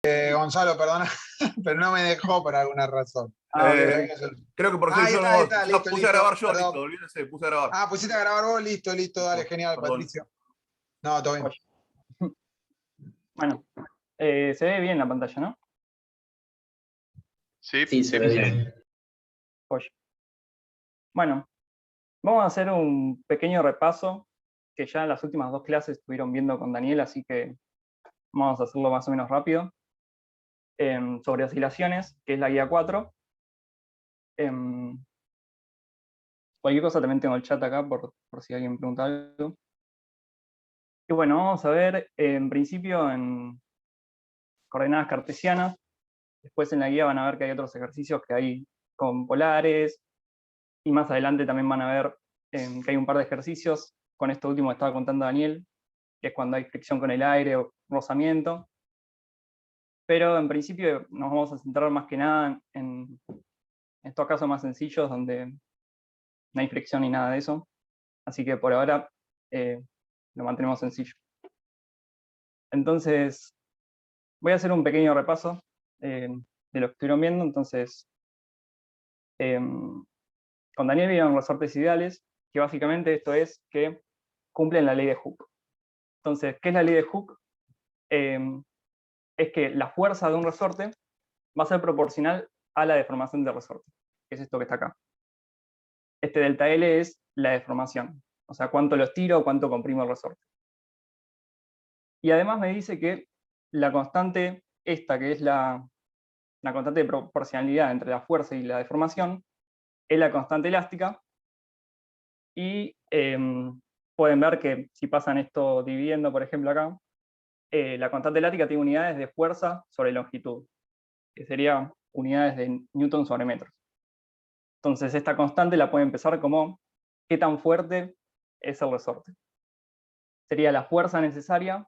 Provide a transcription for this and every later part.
Gonzalo, perdona, pero no me dejó por alguna razón. Creo que por ser Ahí yo está, no. está, Ya listo, puse a grabar yo, perdón. listo, olvídense, puse a grabar. Pusiste a grabar vos, listo, dale, genial, Perdón. Patricio. No, todo bien. Bueno, se ve bien la pantalla, ¿no? Sí, se ve bien. Bueno, vamos a hacer un pequeño repaso que ya en las últimas 2 clases estuvieron viendo con Daniel, así que vamos a hacerlo más o menos rápido. Sobre oscilaciones, que es la guía 4. Cualquier cosa también tengo el chat acá por si alguien pregunta algo. Y bueno, vamos a ver en principio en coordenadas cartesianas. Después en la guía van a ver que hay otros ejercicios que hay con polares. Y más adelante también van a ver que hay un par de ejercicios. Con esto último que estaba contando Daniel, que es cuando hay fricción con el aire o rozamiento. Pero en principio nos vamos a centrar más que nada en estos casos más sencillos donde no hay fricción ni nada de eso. Así que por ahora lo mantenemos sencillo. Entonces, voy a hacer un pequeño repaso de lo que estuvieron viendo. Entonces, con Daniel vieron resortes ideales, que básicamente esto es que cumplen la ley de Hooke. Entonces, ¿qué es la ley de Hooke? Es que la fuerza de un resorte va a ser proporcional a la deformación del resorte, que es esto que está acá. Este delta L es la deformación, o sea, cuánto lo estiro o cuánto comprimo el resorte. Y además me dice que la constante esta, que es la constante de proporcionalidad entre la fuerza y la deformación, es la constante elástica. Y pueden ver que si pasan esto dividiendo, por ejemplo acá, la constante elástica tiene unidades de fuerza sobre longitud, que sería unidades de newton sobre metros. Entonces esta constante la puede empezar como qué tan fuerte es el resorte. Sería la fuerza necesaria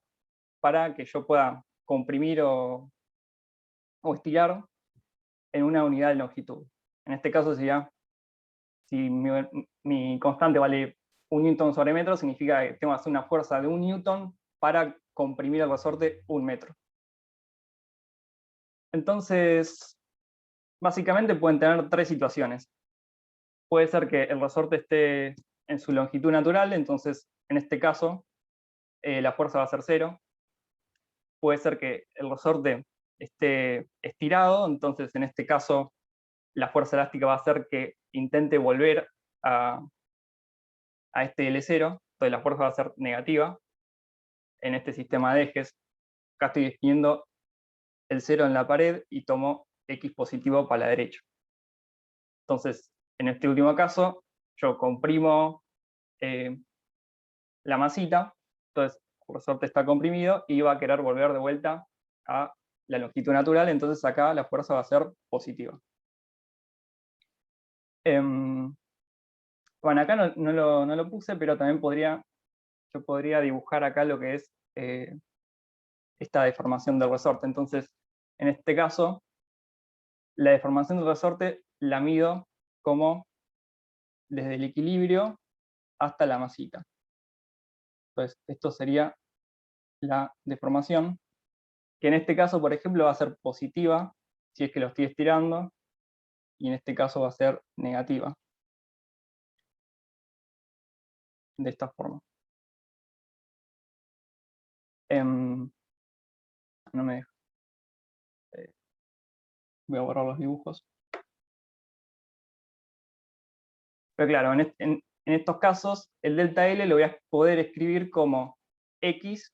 para que yo pueda comprimir o estirar en una unidad de longitud. En este caso sería, si mi constante vale 1 newton sobre metro, significa que tengo que hacer una fuerza de 1 newton para comprimir el resorte 1 metro. Entonces, básicamente pueden tener 3 situaciones. Puede ser que el resorte esté en su longitud natural, entonces en este caso la fuerza va a ser 0. Puede ser que el resorte esté estirado, entonces en este caso la fuerza elástica va a hacer que intente volver a este L0, entonces la fuerza va a ser negativa en este sistema de ejes. Acá estoy definiendo el 0 en la pared y tomo X positivo para la derecha. Entonces, en este último caso, yo comprimo la masita, entonces el resorte está comprimido y va a querer volver de vuelta a la longitud natural, entonces acá la fuerza va a ser positiva. Bueno, acá no lo puse, pero también yo podría dibujar acá lo que es esta deformación del resorte. Entonces, en este caso, la deformación del resorte la mido como desde el equilibrio hasta la masita. Entonces, esto sería la deformación, que en este caso, por ejemplo, va a ser positiva si es que lo estoy estirando, y en este caso va a ser negativa. De esta forma. No me deja. Voy a borrar los dibujos. Pero claro, en estos casos, el delta L lo voy a poder escribir como X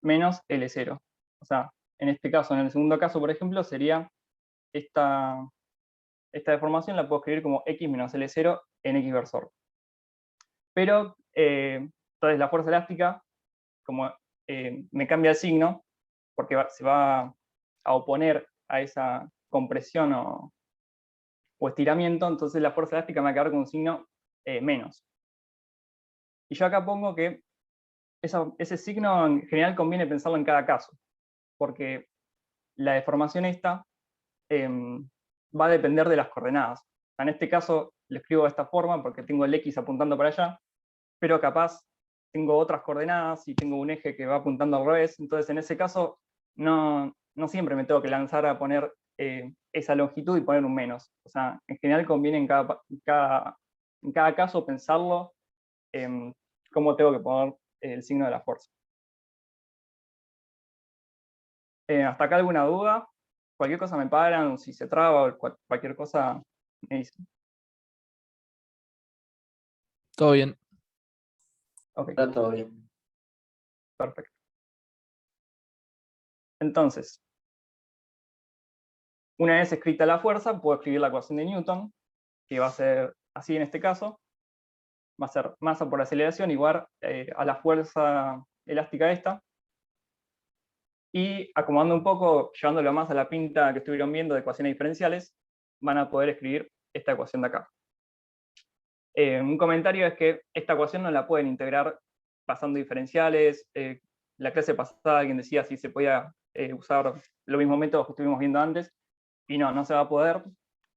menos L0. O sea, en este caso, en el segundo caso, por ejemplo, sería esta deformación la puedo escribir como X menos L0 en X versor. Pero, entonces la fuerza elástica, como me cambia el signo, porque se va a oponer a esa compresión o estiramiento, entonces la fuerza elástica me va a quedar con un signo menos. Y yo acá pongo que ese signo en general conviene pensarlo en cada caso, porque la deformación esta va a depender de las coordenadas. En este caso lo escribo de esta forma porque tengo el X apuntando para allá, pero capaz tengo otras coordenadas y tengo un eje que va apuntando al revés, entonces en ese caso no no siempre me tengo que lanzar a poner esa longitud y poner un menos. O sea, en general conviene en cada caso pensarlo cómo tengo que poner el signo de la fuerza. ¿Hasta acá alguna duda? Cualquier cosa me paran, si se traba o cualquier cosa me dicen. Todo bien. Ok, Está todo bien. perfecto. Entonces, una vez escrita la fuerza, puedo escribir la ecuación de Newton, que va a ser así en este caso. Va a ser masa por aceleración igual a la fuerza elástica esta. Y acomodando un poco, llevándolo más a la pinta que estuvieron viendo de ecuaciones diferenciales, van a poder escribir esta ecuación de acá. Un comentario es que esta ecuación no la pueden integrar pasando diferenciales. La clase pasada alguien decía si se podía usar los mismos métodos que estuvimos viendo antes, y no se va a poder.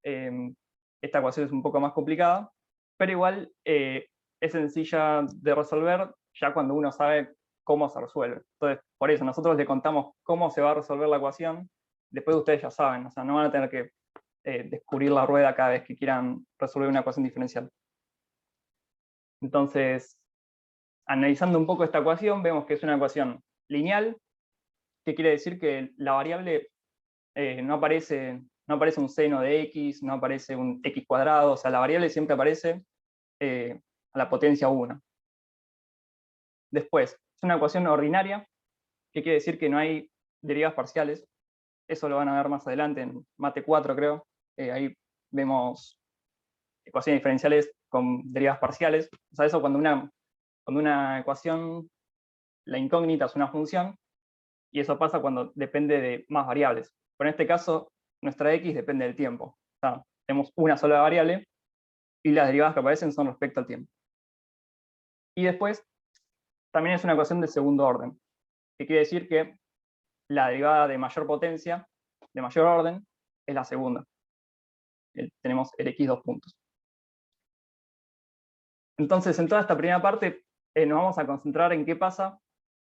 Esta ecuación es un poco más complicada, pero igual es sencilla de resolver ya cuando uno sabe cómo se resuelve. Entonces, por eso nosotros le contamos cómo se va a resolver la ecuación, después ustedes ya saben, o sea, no van a tener que descubrir la rueda cada vez que quieran resolver una ecuación diferencial. Entonces, analizando un poco esta ecuación, vemos que es una ecuación lineal, que quiere decir que la variable no aparece un seno de x, no aparece un x cuadrado, o sea, la variable siempre aparece a la potencia 1. Después, es una ecuación ordinaria, que quiere decir que no hay derivadas parciales. Eso lo van a ver más adelante en Mate 4, creo. Ahí vemos ecuaciones diferenciales con derivadas parciales. O sea, eso cuando una ecuación, la incógnita es una función, y eso pasa cuando depende de más variables. Pero en este caso, nuestra x depende del tiempo. O sea, tenemos una sola variable, y las derivadas que aparecen son respecto al tiempo. Y después, también es una ecuación de segundo orden, que quiere decir que la derivada de mayor potencia, de mayor orden, es la segunda. Tenemos el x dos puntos. Entonces, en toda esta primera parte, nos vamos a concentrar en qué pasa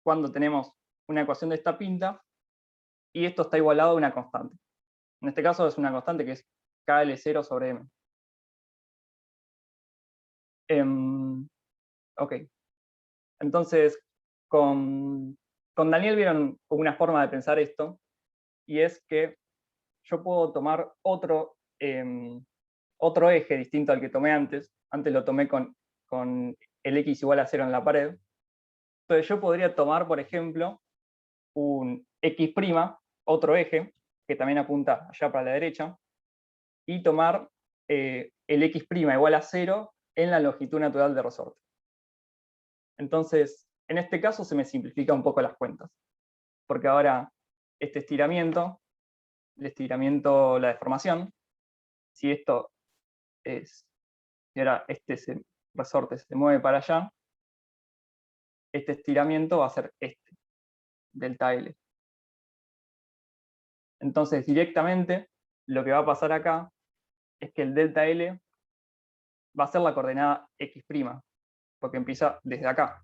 cuando tenemos una ecuación de esta pinta y esto está igualado a una constante. En este caso es una constante que es KL0 sobre M. Ok. Entonces, con Daniel vieron una forma de pensar esto, y es que yo puedo tomar otro eje distinto al que tomé antes. Antes lo tomé con el x igual a 0 en la pared. Entonces yo podría tomar, por ejemplo, un x', otro eje, que también apunta allá para la derecha, y tomar el x' igual a 0 en la longitud natural de resorte. Entonces, en este caso se me simplifica un poco las cuentas, porque ahora este estiramiento, la deformación, si esto es, y ahora este resorte se mueve para allá, este estiramiento va a ser este, delta L. Entonces, directamente, lo que va a pasar acá es que el delta L va a ser la coordenada x', porque empieza desde acá.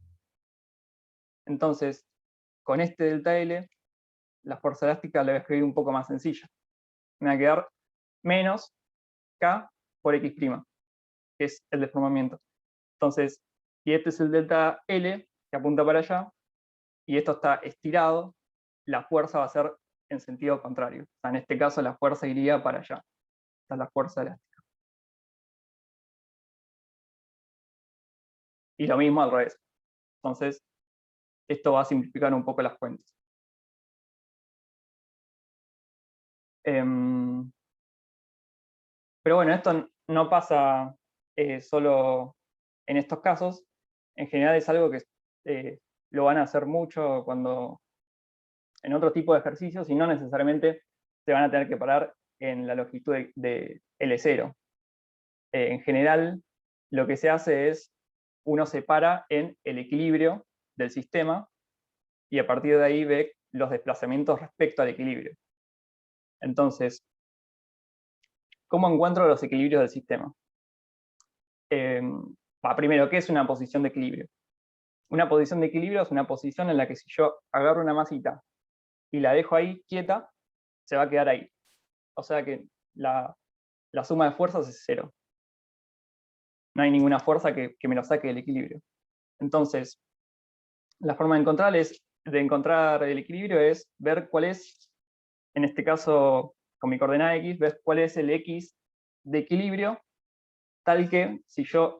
Entonces, con este delta L, la fuerza elástica la voy a escribir un poco más sencilla. Me va a quedar menos K por x', que es el deformamiento. Entonces, si este es el delta L, que apunta para allá, y esto está estirado, la fuerza va a ser en sentido contrario. O sea, en este caso la fuerza iría para allá. Esta es la fuerza elástica. Y lo mismo al revés. Entonces, esto va a simplificar un poco las cuentas. Pero bueno, esto no pasa solo en estos casos. En general es algo que lo van a hacer mucho en otro tipo de ejercicios, y no necesariamente se van a tener que parar en la longitud de L0. En general, lo que se hace es, uno se para en el equilibrio del sistema, y a partir de ahí ve los desplazamientos respecto al equilibrio. Entonces, ¿cómo encuentro los equilibrios del sistema? Primero, ¿qué es una posición de equilibrio? Una posición de equilibrio es una posición en la que si yo agarro una masita y la dejo ahí quieta, se va a quedar ahí. O sea que la suma de fuerzas es 0. No hay ninguna fuerza que me lo saque del equilibrio. Entonces, la forma de encontrar el equilibrio es ver cuál es, en este caso, con mi coordenada x, ver cuál es el x de equilibrio, tal que si yo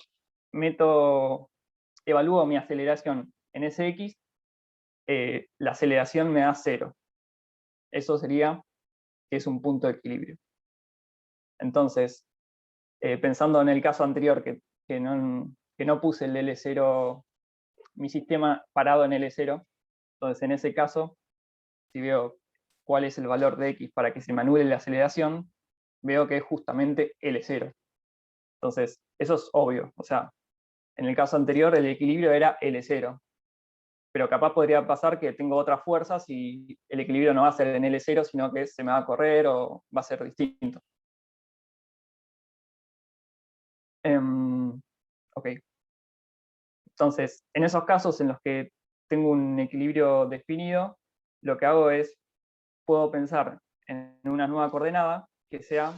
evalúo mi aceleración en ese x, la aceleración me da 0. Eso sería que es un punto de equilibrio. Entonces, pensando en el caso anterior, que no puse el L0, mi sistema parado en L0, entonces en ese caso, si veo cuál es el valor de x para que se me anule la aceleración, veo que es justamente L0. Entonces, eso es obvio. O sea, en el caso anterior el equilibrio era L0. Pero capaz podría pasar que tengo otras fuerzas y el equilibrio no va a ser en L0, sino que se me va a correr o va a ser distinto. Ok. Entonces, en esos casos en los que tengo un equilibrio definido, lo que hago es, puedo pensar en una nueva coordenada que sea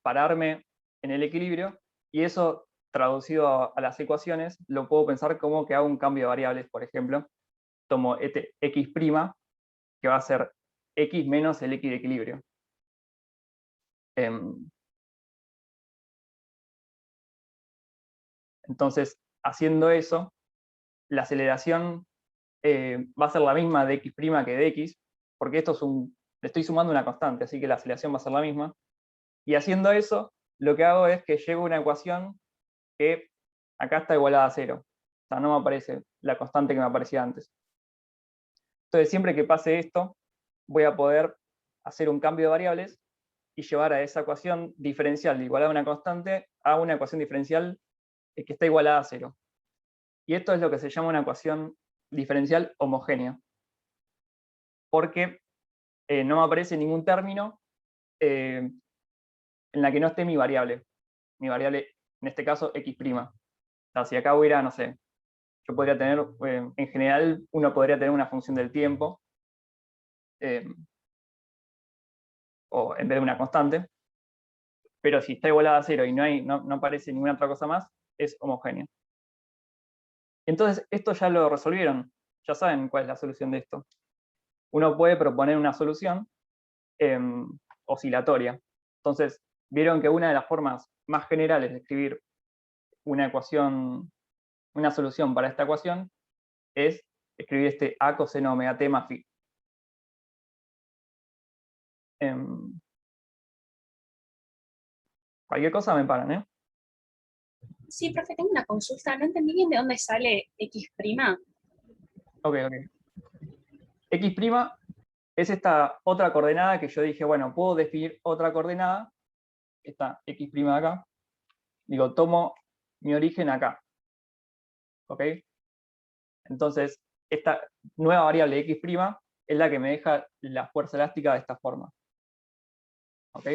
pararme en el equilibrio, y eso traducido a las ecuaciones, lo puedo pensar como que hago un cambio de variables. Por ejemplo, tomo este x', que va a ser x menos el x de equilibrio. Entonces, haciendo eso, la aceleración va a ser la misma de x' que de x, porque esto le estoy sumando una constante, así que la aceleración va a ser la misma. Y haciendo eso, lo que hago es que llego a una ecuación que acá está igualada a 0. O sea, no me aparece la constante que me aparecía antes. Entonces, siempre que pase esto, voy a poder hacer un cambio de variables y llevar a esa ecuación diferencial de igualada a una constante a una ecuación diferencial que está igualada a 0. Y esto es lo que se llama una ecuación diferencial homogénea, porque no me aparece ningún término en la que no esté mi variable. Mi variable, en este caso, x'. O sea, si acá hubiera, no sé, yo podría tener, en general, uno podría tener una función del tiempo, o en vez de una constante, pero si está igualada a 0 y no aparece ninguna otra cosa más, es homogénea. Entonces, esto ya lo resolvieron, ya saben cuál es la solución de esto. Uno puede proponer una solución oscilatoria. Entonces, vieron que una de las formas más generales de escribir una ecuación, una solución para esta ecuación, es escribir este A coseno omega t más phi. Cualquier cosa me paran, ¿eh? Sí, profe, tengo una consulta. No entendí bien de dónde sale x'. Ok. X' es esta otra coordenada que yo dije, bueno, puedo definir otra coordenada, esta x' de acá. Digo, tomo mi origen acá. ¿Ok? Entonces, esta nueva variable x' es la que me deja la fuerza elástica de esta forma. ¿Ok?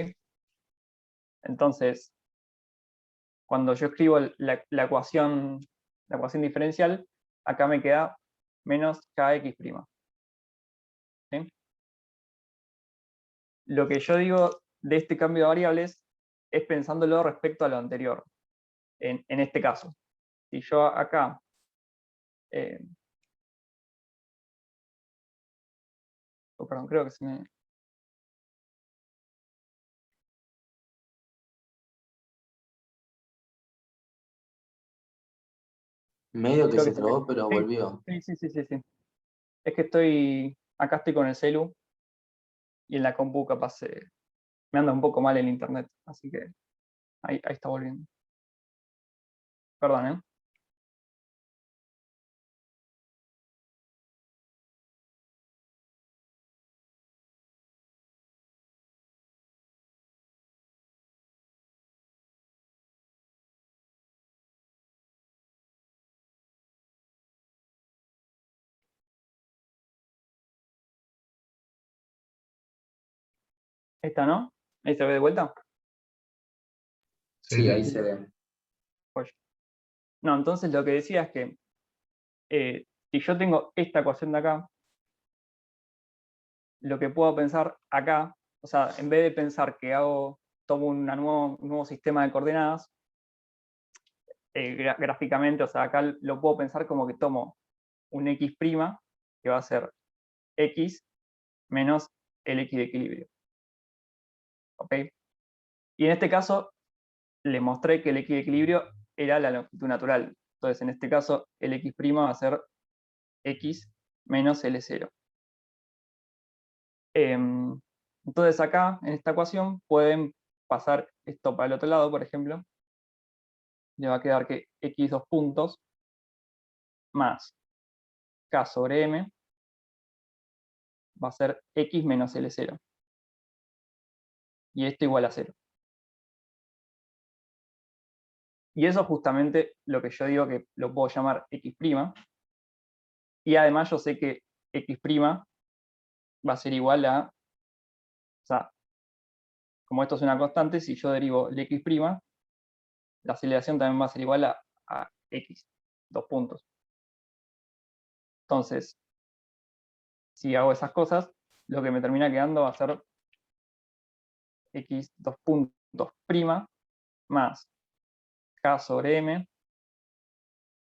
Entonces, cuando yo escribo la ecuación diferencial, acá me queda menos kx'. ¿Sí? Lo que yo digo de este cambio de variables es pensándolo respecto a lo anterior. En este caso, si yo acá perdón, creo que se me... Medio que creo se que se me... trabó, pero Sí, volvió. sí. Es que acá estoy con el celu y en la compu capaz me anda un poco mal el internet, así que ahí está volviendo. Perdón, ¿eh? Esta, ¿no? Ahí se ve de vuelta. Sí, ahí se ve. Pues, no, entonces lo que decía es que si yo tengo esta ecuación de acá, lo que puedo pensar acá, o sea, en vez de pensar que tomo un nuevo sistema de coordenadas, gráficamente, o sea, acá lo puedo pensar como que tomo un x', que va a ser x menos el x de equilibrio. ¿Ok? Y en este caso, le mostré que el x de equilibrio era la longitud natural. Entonces, en este caso, el x' va a ser x menos L0. Entonces acá, en esta ecuación, pueden pasar esto para el otro lado, por ejemplo. Le va a quedar que x dos puntos más k sobre m va a ser x menos L0. Y esto igual a 0. Y eso es justamente lo que yo digo que lo puedo llamar x'. Y además yo sé que x' va a ser igual a, o sea, como esto es una constante, si yo derivo el x', la aceleración también va a ser igual a x, dos puntos. Entonces, si hago esas cosas, lo que me termina quedando va a ser x dos puntos prima más k sobre m,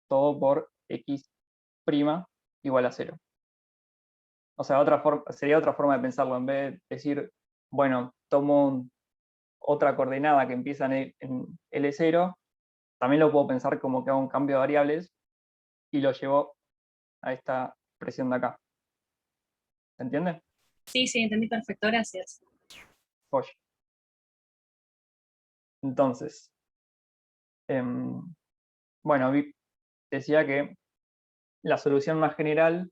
todo por x' igual a 0. O sea, sería otra forma de pensarlo. En vez de decir, bueno, tomo otra coordenada que empieza en L0, también lo puedo pensar como que hago un cambio de variables y lo llevo a esta expresión de acá. ¿Se entiende? Sí, sí, entendí perfecto, gracias. Oye. Entonces, bueno, decía que la solución más general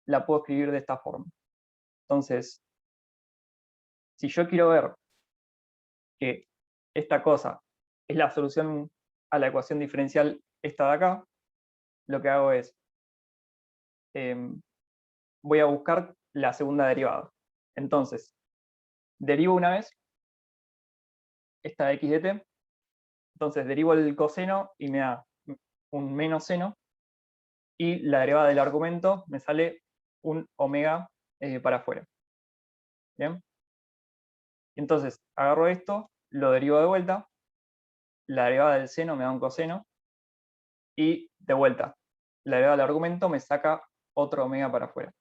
la puedo escribir de esta forma. Entonces, si yo quiero ver que esta cosa es la solución a la ecuación diferencial esta de acá, lo que hago es, voy a buscar la segunda derivada. Entonces, derivo una vez esta de x de t, entonces derivo el coseno y me da un menos seno, y la derivada del argumento me sale un omega para afuera. ¿Bien? Entonces, agarro esto, lo derivo de vuelta, la derivada del seno me da un coseno, y de vuelta, la derivada del argumento me saca otro omega para afuera.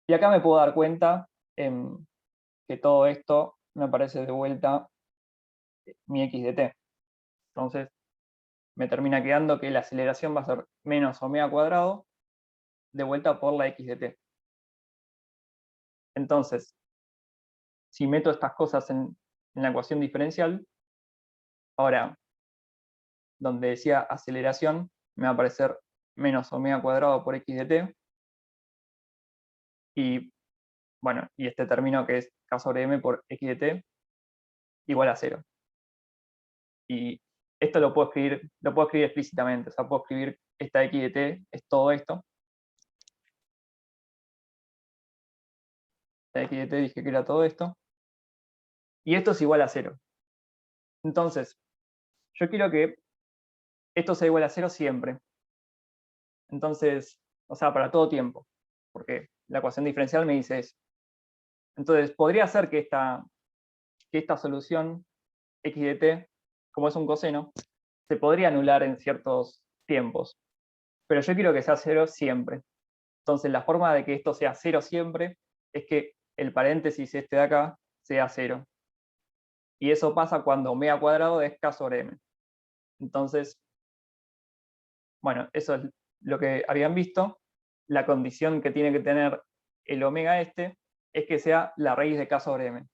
Y acá me puedo dar cuenta que todo esto me aparece de vuelta mi x de t. Entonces, me termina quedando que la aceleración va a ser menos omega cuadrado de vuelta por la x de t. Entonces, si meto estas cosas en la ecuación diferencial, ahora, donde decía aceleración, me va a aparecer menos omega cuadrado por x de t, y bueno, y este término que es k sobre m por x de t igual a 0. Y esto lo puedo escribir explícitamente, o sea, puedo escribir esta x de t es todo esto. Esta x de t dije que era todo esto. Y esto es igual a 0. Entonces, yo quiero que esto sea igual a 0 siempre. Entonces, o sea, para todo tiempo, porque la ecuación diferencial me dice eso. Entonces, podría ser que esta solución x de t, como es un coseno, se podría anular en ciertos tiempos, pero yo quiero que sea 0 siempre. Entonces, la forma de que esto sea 0 siempre es que el paréntesis este de acá sea 0. Y eso pasa cuando omega cuadrado es k sobre m. Entonces, bueno, eso es lo que habían visto. La condición que tiene que tener el omega este es que sea la raíz de k sobre m.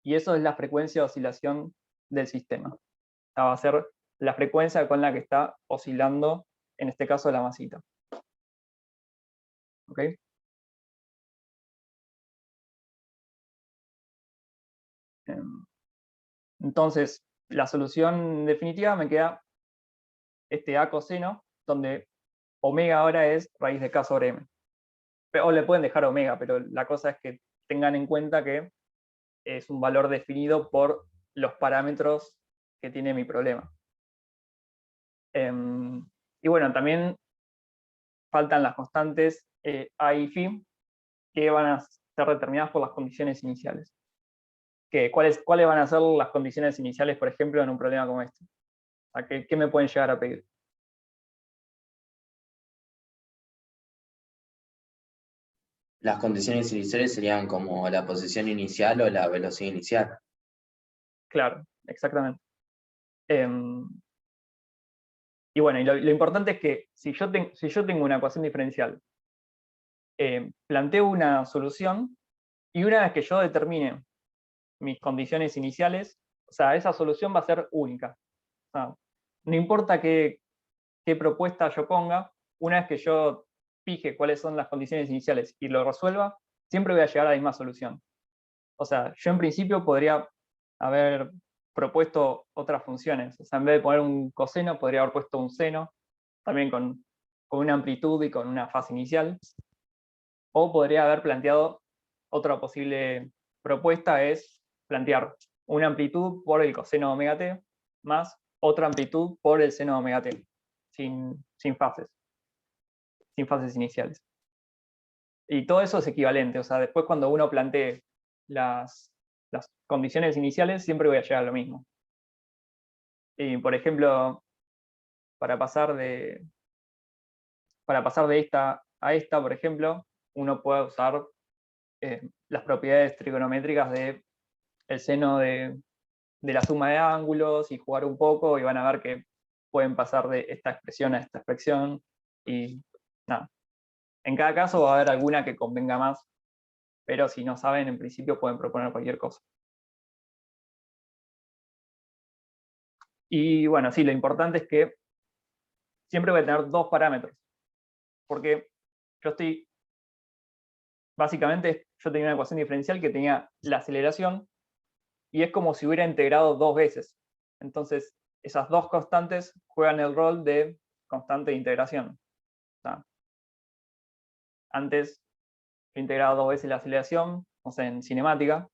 Y eso es la frecuencia de oscilación del sistema. O sea, va a ser la frecuencia con la que está oscilando, en este caso, la masita. ¿Ok? Entonces, la solución definitiva me queda este a coseno, donde omega ahora es raíz de k sobre m. O le pueden dejar omega, pero la cosa es que tengan en cuenta que es un valor definido por los parámetros que tiene mi problema. Y bueno, también faltan las constantes a y phi, que van a ser determinadas por las condiciones iniciales. ¿Cuáles van a ser las condiciones iniciales, por ejemplo, en un problema como este? O sea, ¿qué me pueden llegar a pedir? Las condiciones iniciales serían como la posición inicial o la velocidad inicial. Claro, exactamente. Y bueno, y lo importante es que si yo tengo una ecuación diferencial, planteo una solución, y una vez que yo determine mis condiciones iniciales, o sea, esa solución va a ser única. O sea, no importa qué propuesta yo ponga, una vez que yo fije cuáles son las condiciones iniciales y lo resuelva, siempre voy a llegar a la misma solución. O sea, yo en principio podría haber propuesto otras funciones. O sea, en vez de poner un coseno, podría haber puesto un seno, también con una amplitud y con una fase inicial. O podría haber planteado otra posible propuesta, es plantear una amplitud por el coseno de omega t más otra amplitud por el seno de omega t, sin fases iniciales. Y todo eso es equivalente, o sea, después cuando uno plantee las condiciones iniciales, siempre voy a llegar a lo mismo. Y, por ejemplo, para pasar de esta a esta, por ejemplo, uno puede usar las propiedades trigonométricas del seno de la suma de ángulos y jugar un poco, y van a ver que pueden pasar de esta expresión a esta expresión, y nada. En cada caso va a haber alguna que convenga más, pero si no saben, en principio pueden proponer cualquier cosa. Y bueno, sí, lo importante es que siempre voy a tener dos parámetros, porque básicamente yo tenía una ecuación diferencial que tenía la aceleración, y es como si hubiera integrado dos veces. Entonces, esas dos constantes juegan el rol de constante de integración. O sea, antes he integrado dos veces la aceleración, o sea, en cinemática,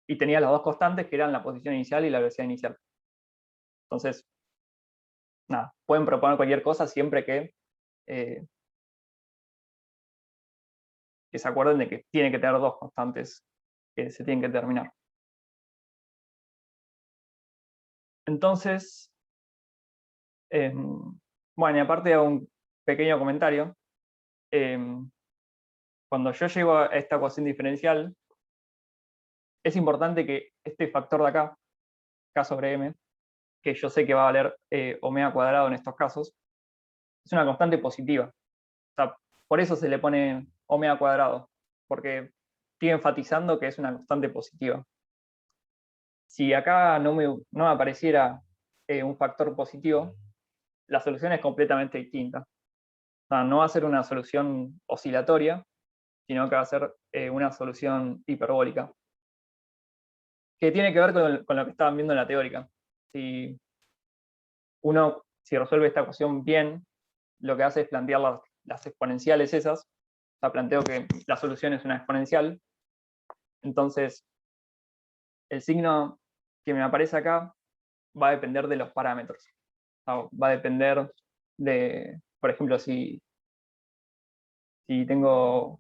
y tenía las dos constantes que eran la posición inicial y la velocidad inicial. Entonces, nada, pueden proponer cualquier cosa siempre que se acuerden de que tiene que tener dos constantes que se tienen que determinar. Entonces, bueno, y aparte de un pequeño comentario, cuando yo llego a esta ecuación diferencial, es importante que este factor de acá, k sobre m, que yo sé que va a valer omega cuadrado en estos casos, es una constante positiva. O sea, por eso se le pone omega cuadrado, porque estoy enfatizando que es una constante positiva. Si acá no me apareciera un factor positivo, la solución es completamente distinta. O sea, no va a ser una solución oscilatoria, sino que va a ser una solución hiperbólica. Que tiene que ver con lo que estaban viendo en la teórica. Si resuelve esta ecuación bien, lo que hace es plantear las exponenciales esas. O sea, planteo que la solución es una exponencial. Entonces, el signo que me aparece acá va a depender de los parámetros. O sea, va a depender de, por ejemplo, si tengo...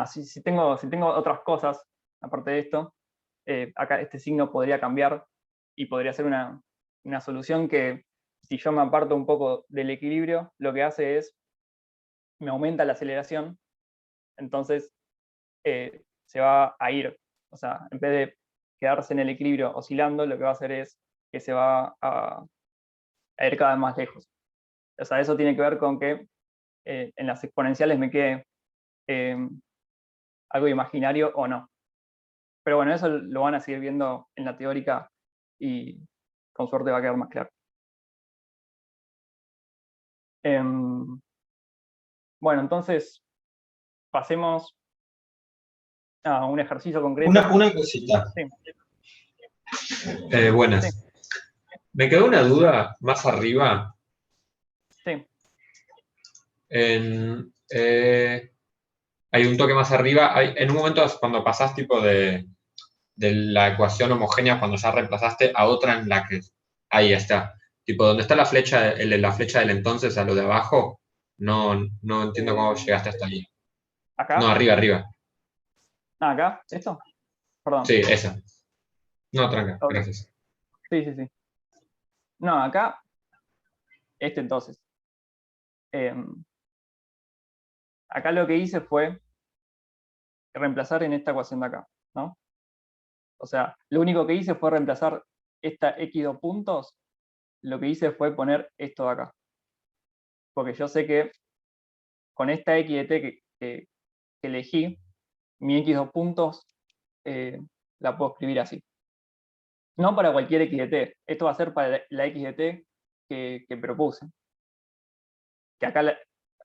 si tengo otras cosas, aparte de esto, acá este signo podría cambiar y podría ser una solución que, si yo me aparto un poco del equilibrio, lo que hace es, me aumenta la aceleración, entonces se va a ir. O sea, en vez de quedarse en el equilibrio oscilando, lo que va a hacer es que se va a ir cada vez más lejos. O sea, eso tiene que ver con que en las exponenciales me quede algo imaginario o no. Pero bueno, eso lo van a seguir viendo en la teórica y con suerte va a quedar más claro. Bueno, entonces pasemos a un ejercicio concreto. Una cosita. Sí. Buenas. Sí. Me quedó una duda más arriba. Sí. Hay un toque más arriba. En un momento cuando pasás tipo de la ecuación homogénea, cuando ya reemplazaste a otra en la que... Ahí está. Tipo, donde está la flecha del entonces a lo de abajo, No entiendo cómo llegaste hasta ahí. ¿Acá? No, arriba. Ah, ¿acá? ¿Esto? Perdón. Sí, esa. No, tranca, Ok. gracias. Sí. No, acá, entonces. Acá lo que hice fue reemplazar en esta ecuación de acá, ¿no? O sea, lo único que hice fue reemplazar esta x 2 puntos, lo que hice fue poner esto de acá. Porque yo sé que con esta x de t que elegí, mi x 2 puntos la puedo escribir así. No para cualquier x de t, esto va a ser para la x de t que propuse. Que acá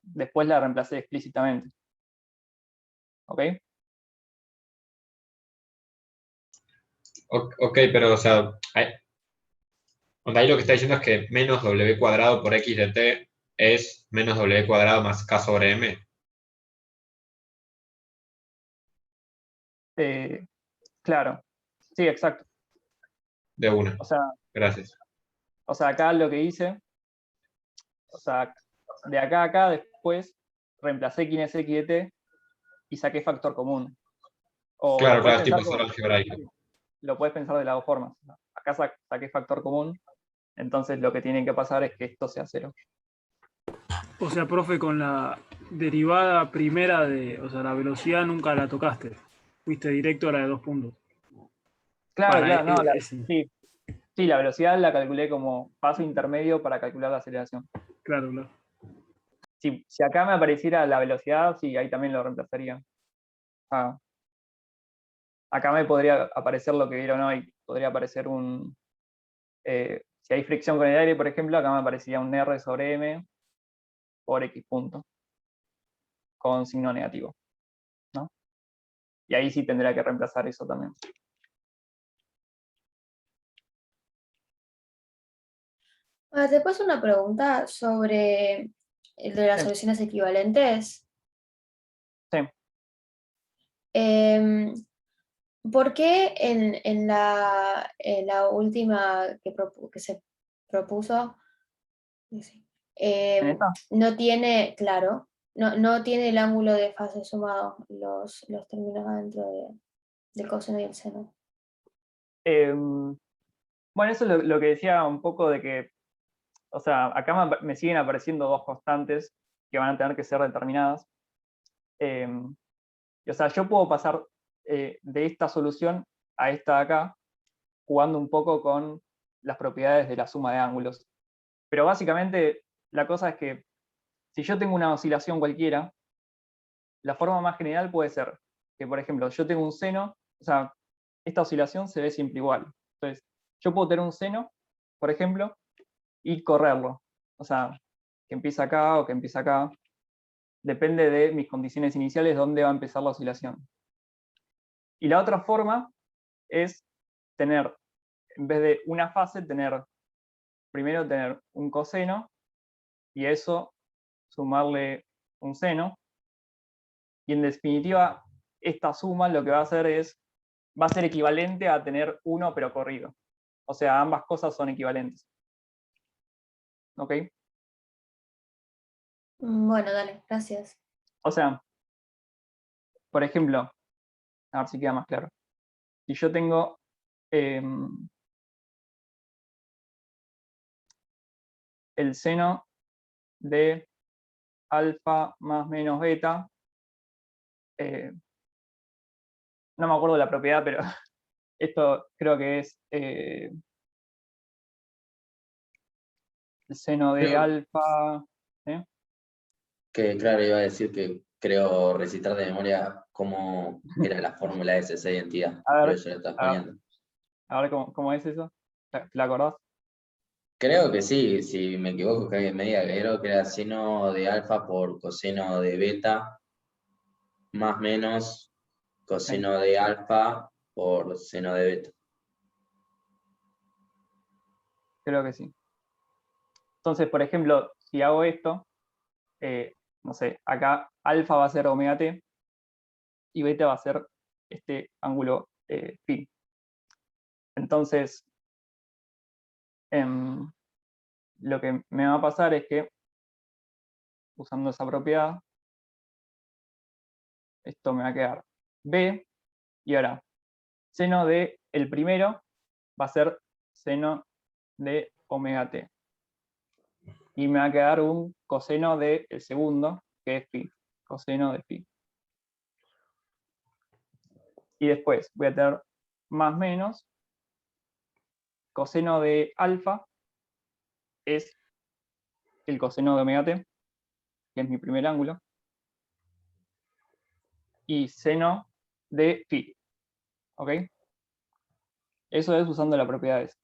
después la reemplacé explícitamente. ¿Ok? Ok, pero o sea, ahí lo que está diciendo es que menos w cuadrado por x de t es menos w cuadrado más k sobre m. Claro, sí, exacto. De una. O sea, Gracias. acá lo que hice, o sea, de acá a acá después reemplacé quién es x de t y saqué factor común. O lo puedes Claro, es pensar tipo solo algebraico. lo puedes pensar de las dos formas. Acá saqué factor común, entonces lo que tiene que pasar es que esto sea 0. O sea, profe, con la derivada primera o sea, la velocidad nunca la tocaste. Fuiste directo a la de 2 puntos. Claro, no, Ese. sí, la velocidad la calculé como paso intermedio para calcular la aceleración. Claro. Si acá me apareciera la velocidad, sí, ahí también lo reemplazaría. Acá me podría aparecer lo que vieron hoy, podría aparecer si hay fricción con el aire, por ejemplo, acá me aparecería un R sobre M por X punto, con signo negativo, ¿no? Y ahí sí tendría que reemplazar eso también. Te paso una pregunta sobre el de las Sí. soluciones equivalentes. Sí. ¿Por qué en la última que se propuso ¿En esta? no tiene, claro, no tiene el ángulo de fase sumado, los términos dentro del coseno y el seno? Bueno, eso es lo que decía un poco de que, o sea, acá me siguen apareciendo dos constantes que van a tener que ser determinadas. O sea, yo puedo pasar de esta solución a esta de acá, jugando un poco con las propiedades de la suma de ángulos. Pero básicamente la cosa es que si yo tengo una oscilación cualquiera, la forma más general puede ser que, por ejemplo, yo tengo un seno, o sea, esta oscilación se ve siempre igual. Entonces, yo puedo tener un seno, por ejemplo, y correrlo. O sea, que empieza acá o que empieza acá. Depende de mis condiciones iniciales dónde va a empezar la oscilación. Y la otra forma es tener, en vez de una fase, primero tener un coseno y a eso sumarle un seno. Y en definitiva, esta suma lo que va a hacer va a ser equivalente a tener uno pero corrido. O sea, ambas cosas son equivalentes. ¿Ok? Bueno, dale, gracias. O sea, por ejemplo, a ver si queda más claro. Si yo tengo el seno de alfa más menos beta, no me acuerdo la propiedad, pero esto creo que es el seno de Creo alfa. ¿Sí? que, claro, iba a decir que creo recitar de memoria cómo era la fórmula de esa identidad, A por ver, eso lo estás a, poniendo. a ver cómo es eso. ¿Te la acordás? Creo que sí, si me equivoco, que alguien me diga, creo que era seno de alfa por coseno de beta, más menos Sí, coseno de alfa por seno de beta. creo que sí. Entonces, por ejemplo, si hago esto, no sé, acá alfa va a ser omega t y beta va a ser este ángulo phi. Entonces, lo que me va a pasar es que usando esa propiedad, esto me va a quedar B, y ahora, seno de el primero va a ser seno de omega t. Y me va a quedar un coseno del segundo, que es phi, coseno de phi. Y después voy a tener más menos, coseno de alfa es el coseno de omega t, que es mi primer ángulo, y seno de phi. ¿Ok? Eso es usando la propiedad esa.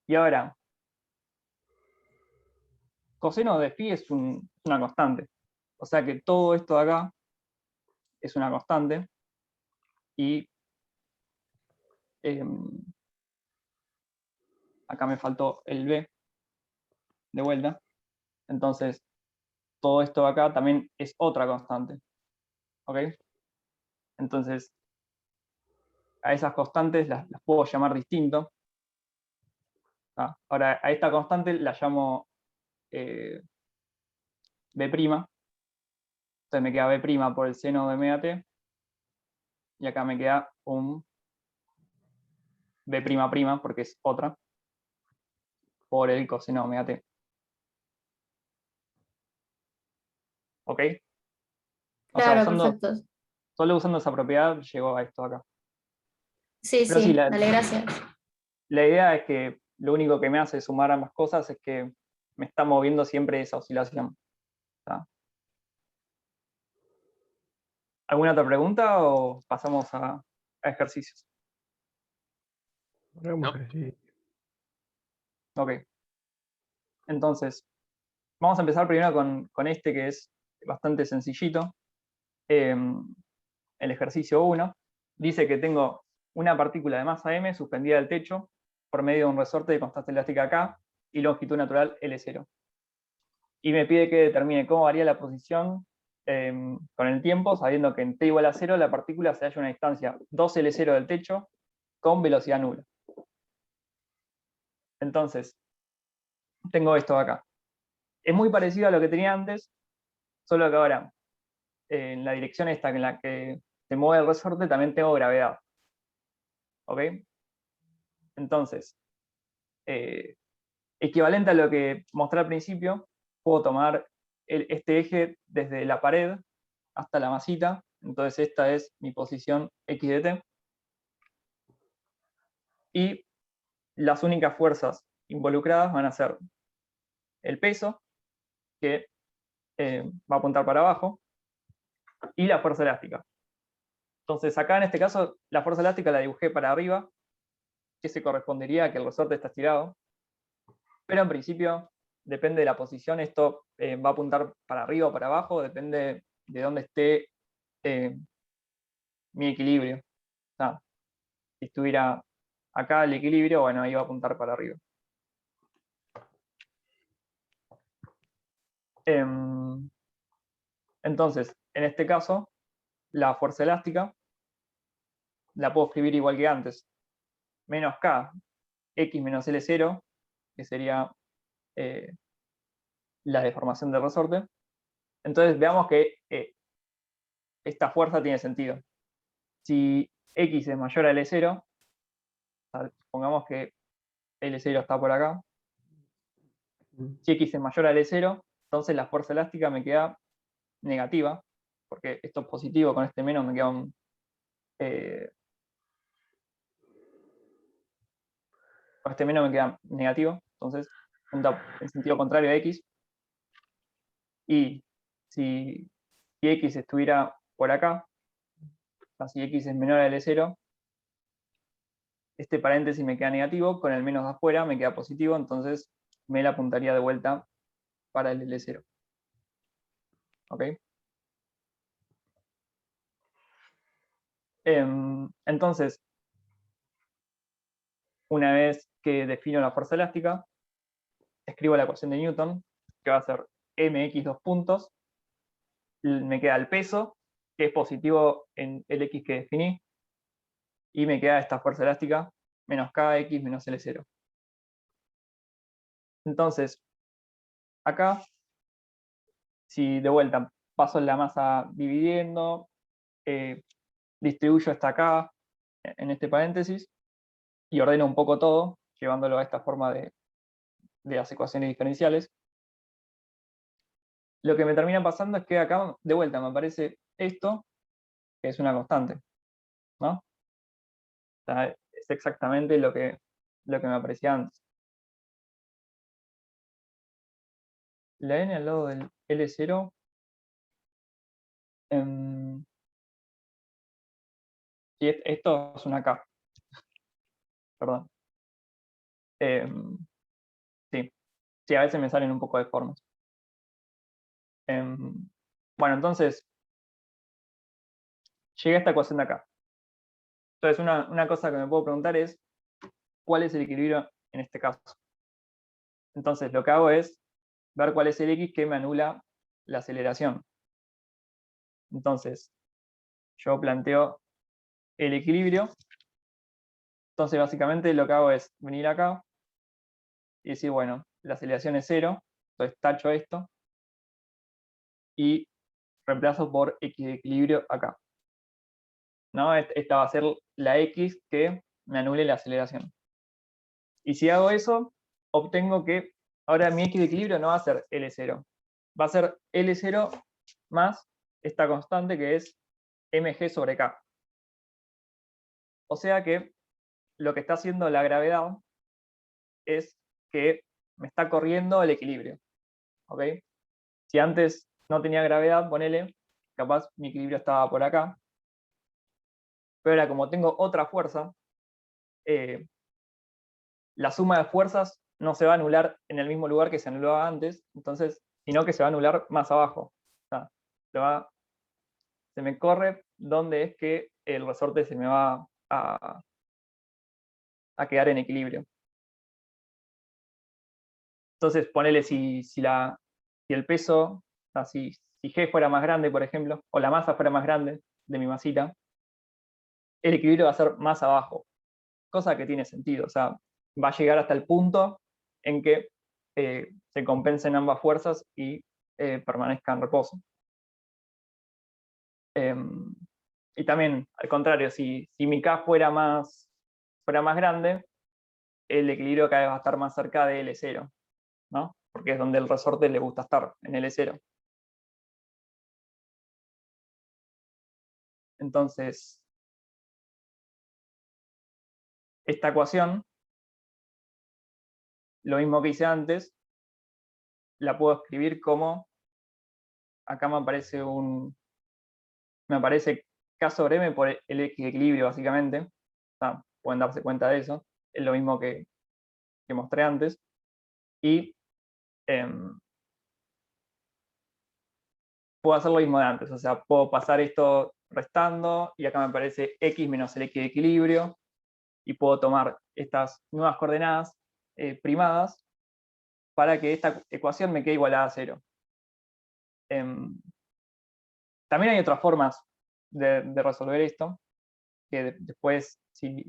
Y ahora, coseno de phi es una constante. O sea que todo esto de acá es una constante. Y acá me faltó el b de vuelta. Entonces, todo esto de acá también es otra constante. ¿Ok? Entonces, a esas constantes las puedo llamar distinto. Ahora, a esta constante la llamo B'. Entonces me queda B' por el seno de omega t. Y acá me queda un B', porque es otra, por el coseno de omega t. ¿Ok? O sea, Claro, perfecto. solo usando esa propiedad llegó a esto acá. Sí, Pero sí, sí, dale, gracias. la idea es que lo único que me hace sumar ambas cosas es que me está moviendo siempre esa oscilación. ¿Está? ¿Alguna otra pregunta o pasamos a ejercicios? No. Ok. Entonces, vamos a empezar primero con este que es bastante sencillito. El ejercicio 1 dice que tengo una partícula de masa m suspendida del techo por medio de un resorte de constante elástica K y longitud natural L0. Y me pide que determine cómo varía la posición con el tiempo, sabiendo que en t igual a 0 la partícula se halla a una distancia 2L0 del techo con velocidad nula. Entonces, tengo esto acá. Es muy parecido a lo que tenía antes, solo que ahora, en la dirección esta en la que se mueve el resorte, también tengo gravedad. ¿Ok? Entonces, equivalente a lo que mostré al principio, puedo tomar este eje desde la pared hasta la masita. Entonces esta es mi posición x de t. Y las únicas fuerzas involucradas van a ser el peso, que va a apuntar para abajo, y la fuerza elástica. Entonces acá en este caso la fuerza elástica la dibujé para arriba, que se correspondería a que el resorte está estirado. Pero en principio, depende de la posición, esto va a apuntar para arriba o para abajo, depende de dónde esté mi equilibrio. O sea, si estuviera acá el equilibrio, bueno, ahí va a apuntar para arriba. Entonces, en este caso, la fuerza elástica la puedo escribir igual que antes. Menos K, X menos L0, que sería la deformación del resorte. Entonces, veamos que esta fuerza tiene sentido. Si X es mayor a L0, supongamos que L0 está por acá. Si X es mayor a L0, entonces la fuerza elástica me queda negativa, porque esto es positivo, con este menos me queda un... con este menos me queda negativo, entonces punta en sentido contrario a X. Y si X estuviera por acá, o sea, si X es menor a L0, este paréntesis me queda negativo, con el menos de afuera me queda positivo, entonces me la apuntaría de vuelta para el L0. ¿Ok? Entonces, una vez que defino la fuerza elástica, escribo la ecuación de Newton, que va a ser mx dos puntos, me queda el peso, que es positivo en el x que definí, y me queda esta fuerza elástica, menos kx menos L0. Entonces, acá si de vuelta paso la masa dividiendo, distribuyo hasta acá, en este paréntesis, y ordeno un poco todo, llevándolo a esta forma de las ecuaciones diferenciales, lo que me termina pasando es que acá, de vuelta, me aparece esto, que es una constante, ¿no? O sea, es exactamente lo que me aparecía antes. La n al lado del L0, sí, esto es una K, perdón. Sí, sí, a veces me salen un poco de formas. Bueno, entonces, llegué a esta ecuación de acá. Entonces, una cosa que me puedo preguntar es, ¿cuál es el equilibrio en este caso? Entonces, lo que hago es ver cuál es el X que me anula la aceleración. Entonces, yo planteo el equilibrio. Entonces, básicamente lo que hago es venir acá y decir, bueno, la aceleración es 0, entonces tacho esto y reemplazo por X de equilibrio acá. ¿No? Esta va a ser la X que me anule la aceleración. Y si hago eso, obtengo que ahora mi X de equilibrio no va a ser L0, va a ser L0 más esta constante que es mg sobre k. O sea que lo que está haciendo la gravedad es que me está corriendo el equilibrio. ¿Ok? Si antes no tenía gravedad, ponele, capaz mi equilibrio estaba por acá. Pero ahora como tengo otra fuerza, la suma de fuerzas no se va a anular en el mismo lugar que se anulaba antes, entonces, sino que se va a anular más abajo. O sea, se me corre donde es que el resorte se me va a quedar en equilibrio. Entonces, ponele si el peso, o sea, si G fuera más grande, por ejemplo, o la masa fuera más grande de mi masita, el equilibrio va a ser más abajo, cosa que tiene sentido, o sea, va a llegar hasta el punto en que se compensen ambas fuerzas y permanezca en reposo. Y también, al contrario, si mi K fuera más grande, el equilibrio cada vez va a estar más cerca de L0, ¿no? Porque es donde el resorte le gusta estar, en L0. Entonces, esta ecuación, lo mismo que hice antes, la puedo escribir como, acá me aparece K sobre M por el X de equilibrio, básicamente. O sea, pueden darse cuenta de eso. Es lo mismo que mostré antes. Y puedo hacer lo mismo de antes. O sea, puedo pasar esto restando, y acá me aparece X menos el X de equilibrio. Y puedo tomar estas nuevas coordenadas primadas para que esta ecuación me quede igualada a 0. También hay otras formas de resolver esto, que después, si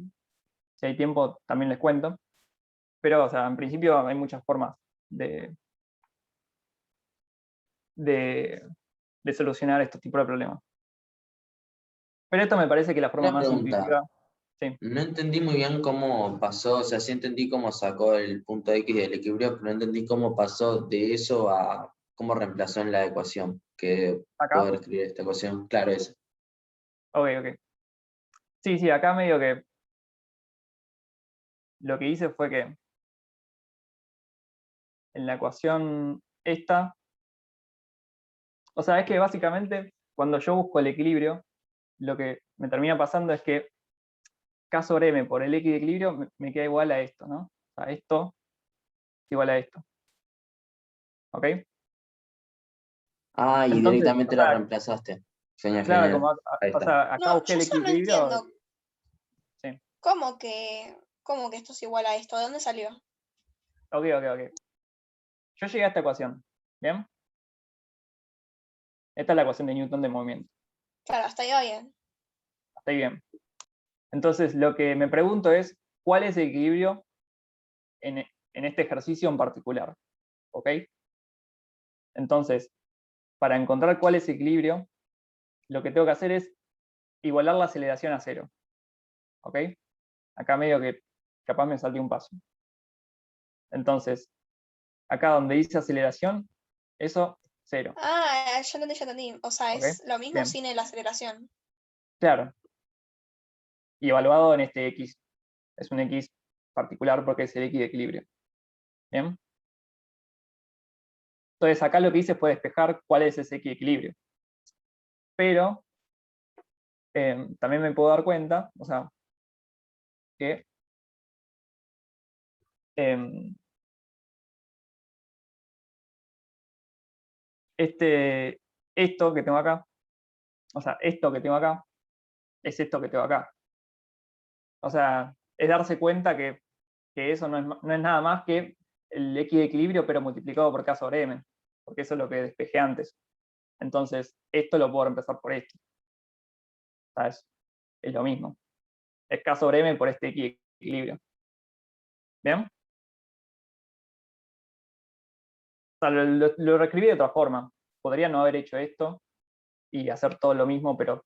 hay tiempo, también les cuento. Pero, o sea, en principio hay muchas formas de solucionar estos tipos de problemas. Pero esto me parece que la forma Una más pregunta. intuitiva. Sí. No entendí muy bien cómo pasó, o sea, sí entendí cómo sacó el punto X del equilibrio, pero no entendí cómo pasó de eso a cómo reemplazó en la ecuación, que Acá. poder escribir esta ecuación. Claro, eso. Ok. Sí, acá medio que lo que hice fue que en la ecuación esta, o sea, es que básicamente cuando yo busco el equilibrio, lo que me termina pasando es que K sobre M por el X de equilibrio me queda igual a esto, ¿no? O sea, esto es igual a esto. ¿Ok? Ah, y Entonces, directamente o la sea, reemplazaste. Genial, claro, genial. como Ahí o está. sea, acá No, busqué yo el solo no equilibrio. entiendo. Sí. ¿Cómo que esto es igual a esto? ¿De dónde salió? Ok. Yo llegué a esta ecuación. ¿Bien? Esta es la ecuación de Newton de movimiento. Claro, hasta ahí va bien. Hasta ahí bien. Entonces, lo que me pregunto es, ¿cuál es el equilibrio en este ejercicio en particular? ¿Ok? Entonces, para encontrar cuál es el equilibrio, lo que tengo que hacer es igualar la aceleración a 0. ¿Ok? Acá medio que capaz me salté un paso. Entonces, acá donde dice aceleración, eso, 0. Ah, ya entendí. O sea, ¿Ok? es lo mismo Bien. sin la aceleración. Claro. Y evaluado en este X. Es un X particular porque es el X de equilibrio. ¿Bien? Entonces acá lo que hice fue despejar cuál es ese X de equilibrio. Pero también me puedo dar cuenta, o sea, que esto que tengo acá, o sea, esto que tengo acá, es esto que tengo acá. O sea, es darse cuenta que eso no es nada más que el X de equilibrio, pero multiplicado por K sobre M, porque eso es lo que despejé antes. Entonces, esto lo puedo reemplazar por esto. ¿Sabes? Es lo mismo. Es K sobre M por este X de equilibrio. ¿Bien? O sea, lo reescribí de otra forma. Podría no haber hecho esto y hacer todo lo mismo, pero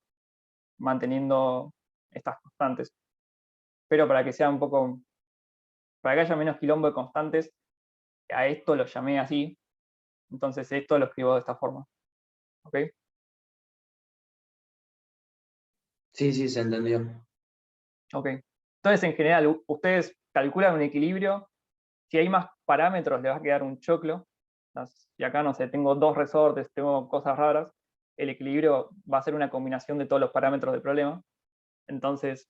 manteniendo estas constantes. Pero para que sea un poco, para que haya menos quilombo de constantes, a esto lo llamé así, entonces esto lo escribo de esta forma. ¿Ok? Sí, sí, se entendió. Ok. Entonces, en general, ustedes calculan un equilibrio. Si hay más parámetros, le va a quedar un choclo. Y acá, no sé, tengo 2 resortes, tengo cosas raras. El equilibrio va a ser una combinación de todos los parámetros del problema. Entonces,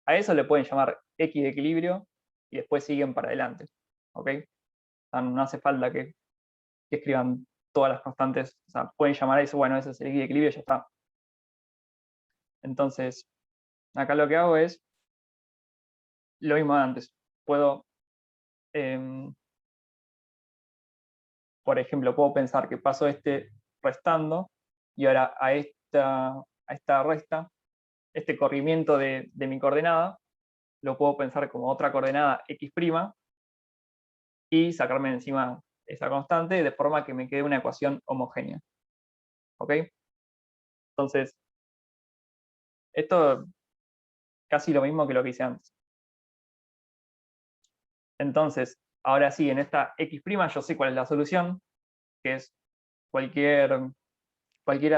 a eso le pueden llamar X de equilibrio y después siguen para adelante. ¿Ok? O sea, no hace falta que escriban todas las constantes. O sea, pueden llamar a eso, bueno, ese es el X de equilibrio y ya está. Entonces, acá lo que hago es lo mismo de antes. Puedo, por ejemplo, puedo pensar que paso restando y ahora a esta resta, este corrimiento de mi coordenada, lo puedo pensar como otra coordenada x' y sacarme de encima esa constante de forma que me quede una ecuación homogénea. ¿Ok? Entonces, esto es casi lo mismo que lo que hice antes. Entonces, ahora sí, en esta x' yo sé cuál es la solución, que es cualquiera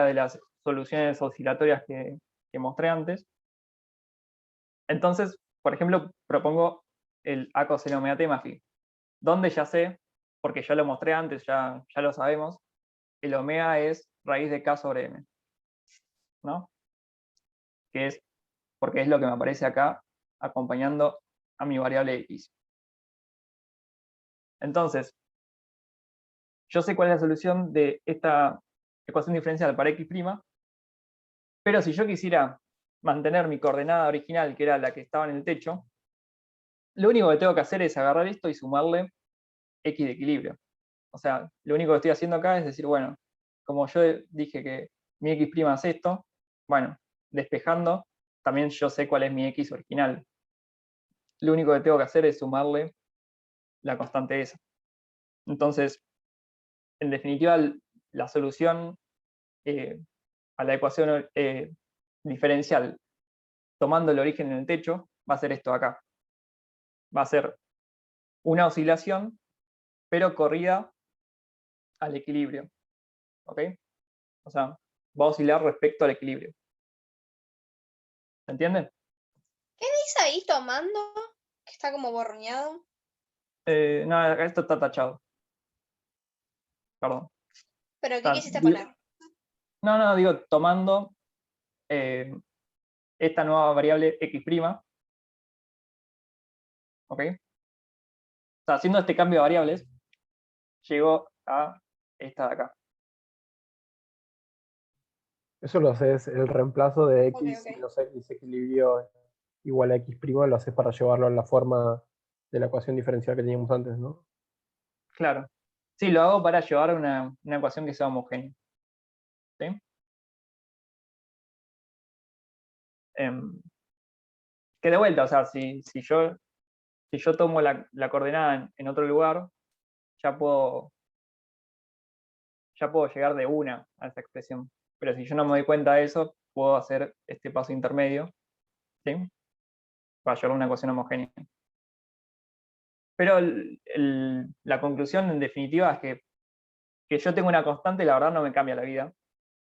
de las soluciones oscilatorias que mostré antes. Entonces, por ejemplo, propongo el A coseno omega t más phi, donde ya sé, porque ya lo mostré antes, ya lo sabemos, el omega es raíz de K sobre M, ¿no? Que es porque es lo que me aparece acá acompañando a mi variable X. Entonces, yo sé cuál es la solución de esta ecuación diferencial para X', pero si yo quisiera mantener mi coordenada original, que era la que estaba en el techo, lo único que tengo que hacer es agarrar esto y sumarle X de equilibrio. O sea, lo único que estoy haciendo acá es decir, bueno, como yo dije que mi X' es esto, bueno, despejando, también yo sé cuál es mi X original. Lo único que tengo que hacer es sumarle la constante esa. Entonces, en definitiva, la solución a la ecuación diferencial tomando el origen en el techo va a ser esto de acá. Va a ser una oscilación, pero corrida al equilibrio. ¿Ok? O sea, va a oscilar respecto al equilibrio. ¿Se entiende? ¿Qué dice ahí tomando? Que está como borroneado. No, esto está tachado. Perdón. ¿Pero qué quisiste Digo, poner? no, digo, tomando esta nueva variable X', ¿ok? O sea, haciendo este cambio de variables, llego a esta de acá. Eso lo haces, el reemplazo de Ok, x ok. menos x equilibrio igual a x', lo haces para llevarlo a la forma de la ecuación diferencial que teníamos antes, ¿no? Claro. Sí, lo hago para llevar una ecuación que sea homogénea. ¿Sí? Que de vuelta, o sea, si yo tomo la coordenada en otro lugar, ya puedo ya puedo llegar de una a esa expresión. Pero si yo no me doy cuenta de eso, puedo hacer este paso intermedio, ¿sí? Para llegar a una ecuación homogénea. Pero la conclusión en definitiva es que yo tengo una constante, la verdad no me cambia la vida,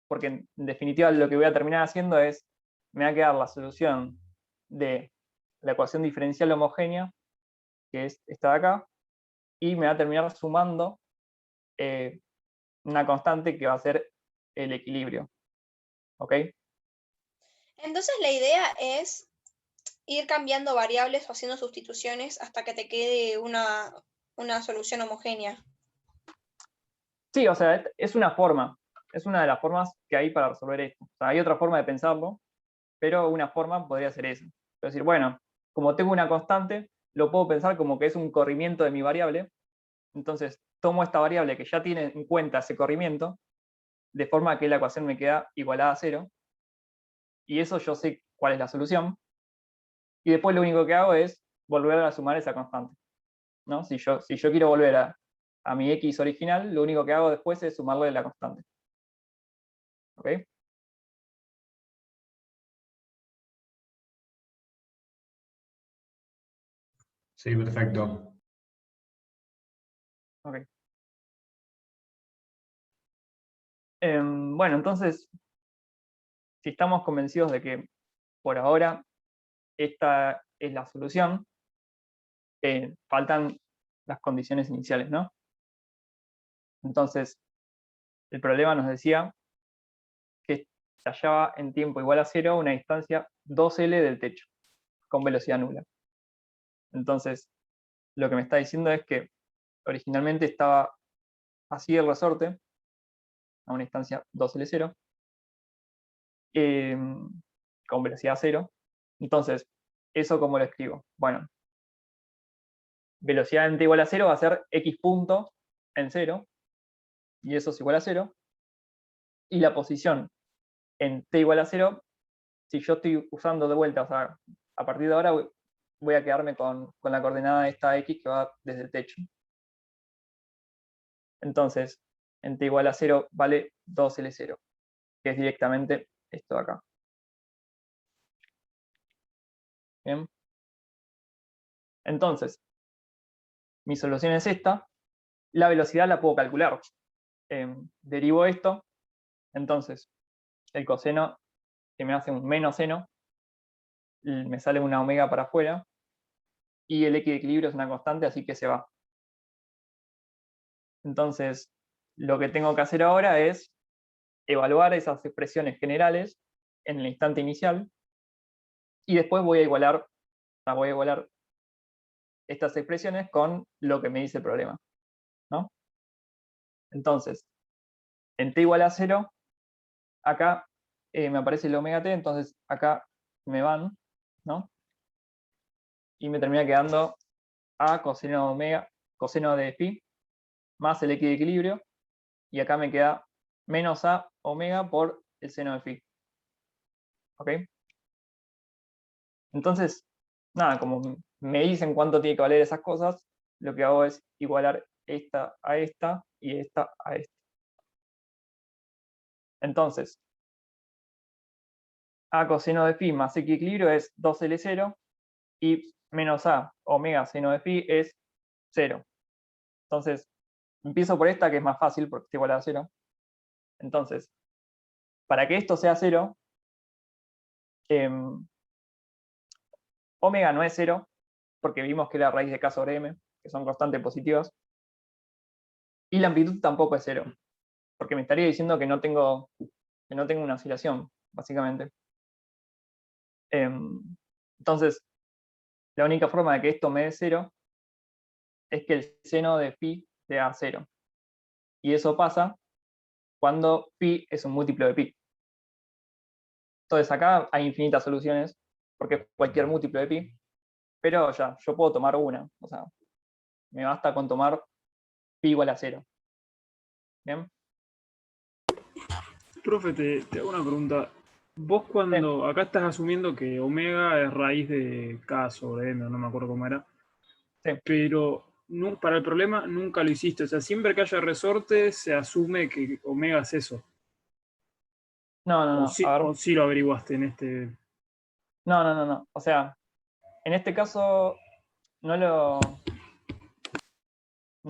porque en definitiva lo que voy a terminar haciendo es, me va a quedar la solución de la ecuación diferencial homogénea, que es esta de acá, y me va a terminar sumando una constante que va a ser el equilibrio. ¿Ok? Entonces la idea es ir cambiando variables o haciendo sustituciones hasta que te quede una solución homogénea. Sí, o sea, es una forma, es una de las formas que hay para resolver esto. O sea, hay otra forma de pensarlo, pero una forma podría ser esa. Es decir, bueno, como tengo una constante, lo puedo pensar como que es un corrimiento de mi variable, entonces tomo esta variable que ya tiene en cuenta ese corrimiento, de forma que la ecuación me queda igualada a 0, y eso yo sé cuál es la solución, y después lo único que hago es volver a sumar esa constante, ¿no? Si yo quiero volver a mi x original, lo único que hago después es sumarle la constante. ¿Ok? Sí, perfecto. Ok. Bueno, entonces, si estamos convencidos de que por ahora esta es la solución, faltan las condiciones iniciales, ¿no? Entonces, el problema nos decía que se hallaba en tiempo igual a 0 una distancia 2L del techo, con velocidad nula. Entonces, lo que me está diciendo es que originalmente estaba así el resorte, a una distancia 2L0, con velocidad 0. Entonces, ¿eso cómo lo escribo? Bueno, velocidad en t igual a 0 va a ser x punto en 0, y eso es igual a 0. Y la posición en t igual a 0, si yo estoy usando de vuelta, o sea, a partir de ahora voy a quedarme con la coordenada de esta x que va desde el techo. Entonces, en t igual a 0 vale 2L0, que es directamente esto de acá. Bien. Entonces, mi solución es esta. La velocidad la puedo calcular. Derivo esto. Entonces, el coseno que me hace un menos seno, me sale una omega para afuera, y el x de equilibrio es una constante, así que se va. Entonces, lo que tengo que hacer ahora es evaluar esas expresiones generales en el instante inicial, y después voy a igualar estas expresiones con lo que me dice el problema, ¿no? Entonces, en t igual a 0, acá me aparece el omega t, entonces acá me van, ¿no? Y me termina quedando a coseno de phi más el x de equilibrio, y acá me queda menos a omega por el seno de phi. ¿Ok? Entonces, nada, como me dicen cuánto tiene que valer esas cosas, lo que hago es igualar esta a esta y esta a esta. Entonces, a coseno de phi más x de equilibrio es 2L0, y menos a omega seno de phi es 0. Entonces, empiezo por esta que es más fácil porque está igual a 0. Entonces, para que esto sea 0, omega no es 0, porque vimos que es la raíz de k sobre m, que son constantes positivas. Y la amplitud tampoco es 0, porque me estaría diciendo que no tengo una oscilación, básicamente. Entonces, la única forma de que esto me dé 0 es que el seno de phi sea 0. Y eso pasa cuando phi es un múltiplo de pi. Entonces acá hay infinitas soluciones, porque es cualquier múltiplo de pi, pero ya, yo puedo tomar una. O sea, me basta con tomar pi igual a 0. ¿Bien? Profe, te hago una pregunta. Vos cuando, acá estás asumiendo que omega es raíz de k sobre m, no me acuerdo cómo era, Sí. pero para el problema nunca lo hiciste. O sea, siempre que haya resorte se asume que omega es eso. No, no, O no. sí, A ver, o sí lo averiguaste en este. no. O sea, en este caso no lo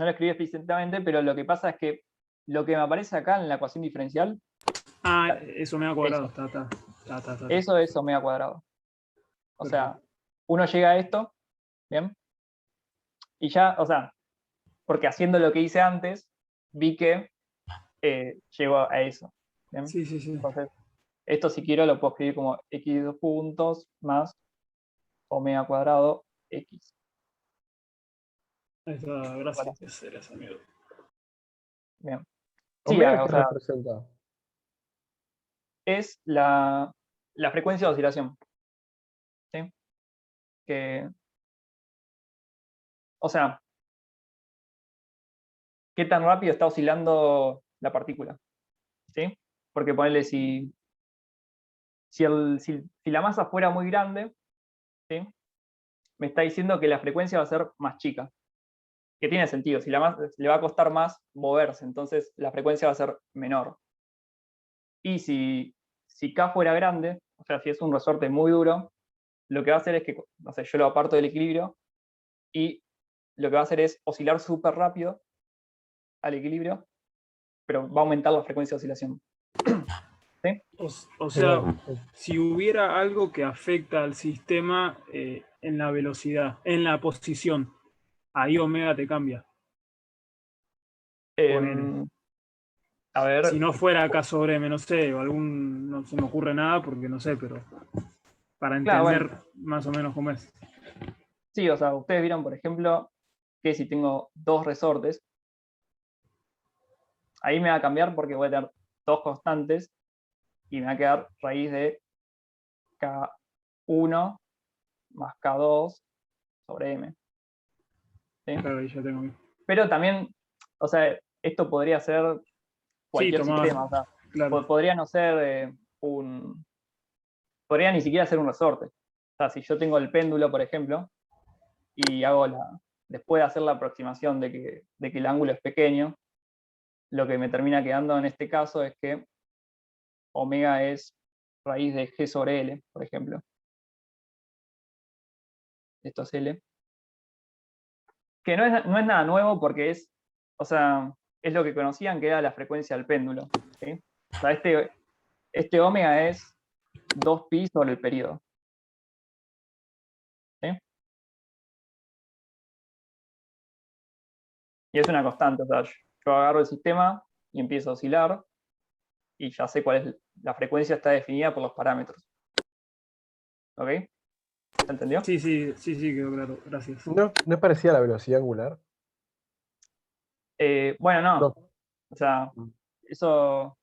escribí explícitamente, pero lo que pasa es que lo que me aparece acá en la ecuación diferencial, Ah, eso omega cuadrado. Está. eso es omega cuadrado. O sea, uno llega a esto, ¿bien? Y ya, o sea, porque haciendo lo que hice antes, vi que llego a eso. ¿Bien? Sí. Entonces, esto si quiero lo puedo escribir como x2 puntos más omega cuadrado x. Ahí está, gracias, eres amigo. Bien. Sí, ¿Omega o qué sea, representa? es la frecuencia de oscilación. ¿Sí? Que, o sea, qué tan rápido está oscilando la partícula. ¿Sí? Porque ponele si la masa fuera muy grande, ¿sí? Me está diciendo que la frecuencia va a ser más chica. Que tiene sentido, si la masa le va a costar más moverse, entonces la frecuencia va a ser menor. Y si K fuera grande, o sea, si es un resorte muy duro, lo que va a hacer es que, no sé, yo lo aparto del equilibrio y lo que va a hacer es oscilar súper rápido al equilibrio, pero va a aumentar la frecuencia de oscilación. ¿Sí? O sea, si hubiera algo que afecta al sistema en la velocidad, en la posición, ahí omega te cambia. Ponele. A ver, Si no fuera K sobre M, no sé, o no se me ocurre nada porque no sé, pero para entender claro, bueno, más o menos cómo es. sí, o sea, ustedes vieron, por ejemplo, que si tengo dos resortes, ahí me va a cambiar porque voy a tener dos constantes y me va a quedar raíz de K1 más K2 sobre M. ¿Sí? Claro, ahí ya tengo. Pero también, o sea, esto podría ser cualquier sistema, o sea, claro. podría no ser podría ni siquiera ser un resorte. O sea, si yo tengo el péndulo, por ejemplo, y después de hacer la aproximación de que el ángulo es pequeño, lo que me termina quedando en este caso es que omega es raíz de G sobre L, por ejemplo. Esto es L. Que no es nada nuevo porque o sea, es lo que conocían que era la frecuencia del péndulo. ¿Sí? O sea, este omega es 2pi sobre el periodo. ¿Sí? Y es una constante, o sea, yo agarro el sistema y empiezo a oscilar y ya sé cuál es la frecuencia, está definida por los parámetros. ¿Ok? ¿Se entendió? Sí, quedó claro, gracias. ¿No es parecida a la velocidad angular? Bueno, no. No. O sea, eso.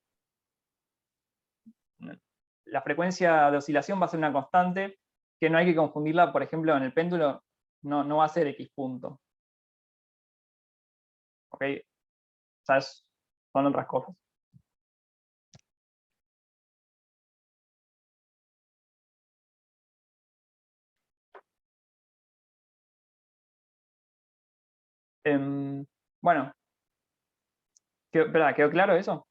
La frecuencia de oscilación va a ser una constante que no hay que confundirla, por ejemplo, en el péndulo no va a ser X punto. ¿Ok? O sea, son otras cosas. Bueno, ¿quedó claro eso?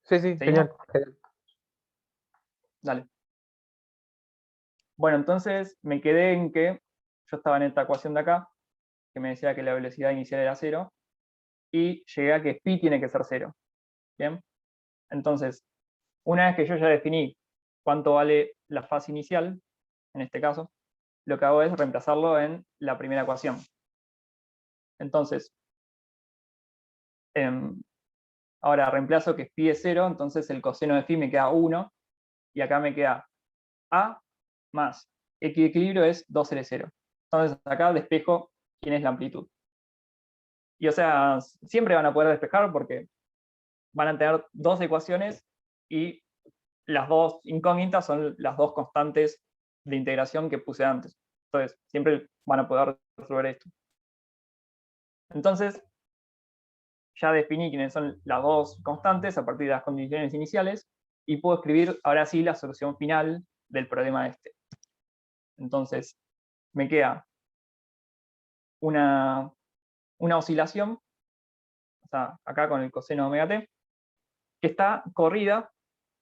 Sí, ¿Seguimos? genial. Dale. Bueno, entonces me quedé en que yo estaba en esta ecuación de acá, que me decía que la velocidad inicial era 0, y llegué a que phi tiene que ser 0. ¿Bien? Entonces, una vez que yo ya definí cuánto vale la fase inicial, en este caso, lo que hago es reemplazarlo en la primera ecuación. Entonces, ahora reemplazo que phi es 0, entonces el coseno de phi me queda 1, y acá me queda A más x de equilibrio es 2L0. Entonces acá despejo quién es la amplitud. Y o sea, siempre van a poder despejar porque van a tener dos ecuaciones y las dos incógnitas son las dos constantes de integración que puse antes. Entonces, siempre van a poder resolver esto. Entonces, ya definí quiénes son las dos constantes a partir de las condiciones iniciales y puedo escribir ahora sí la solución final del problema este. Entonces, me queda una oscilación, o sea, acá con el coseno de omega t, que está corrida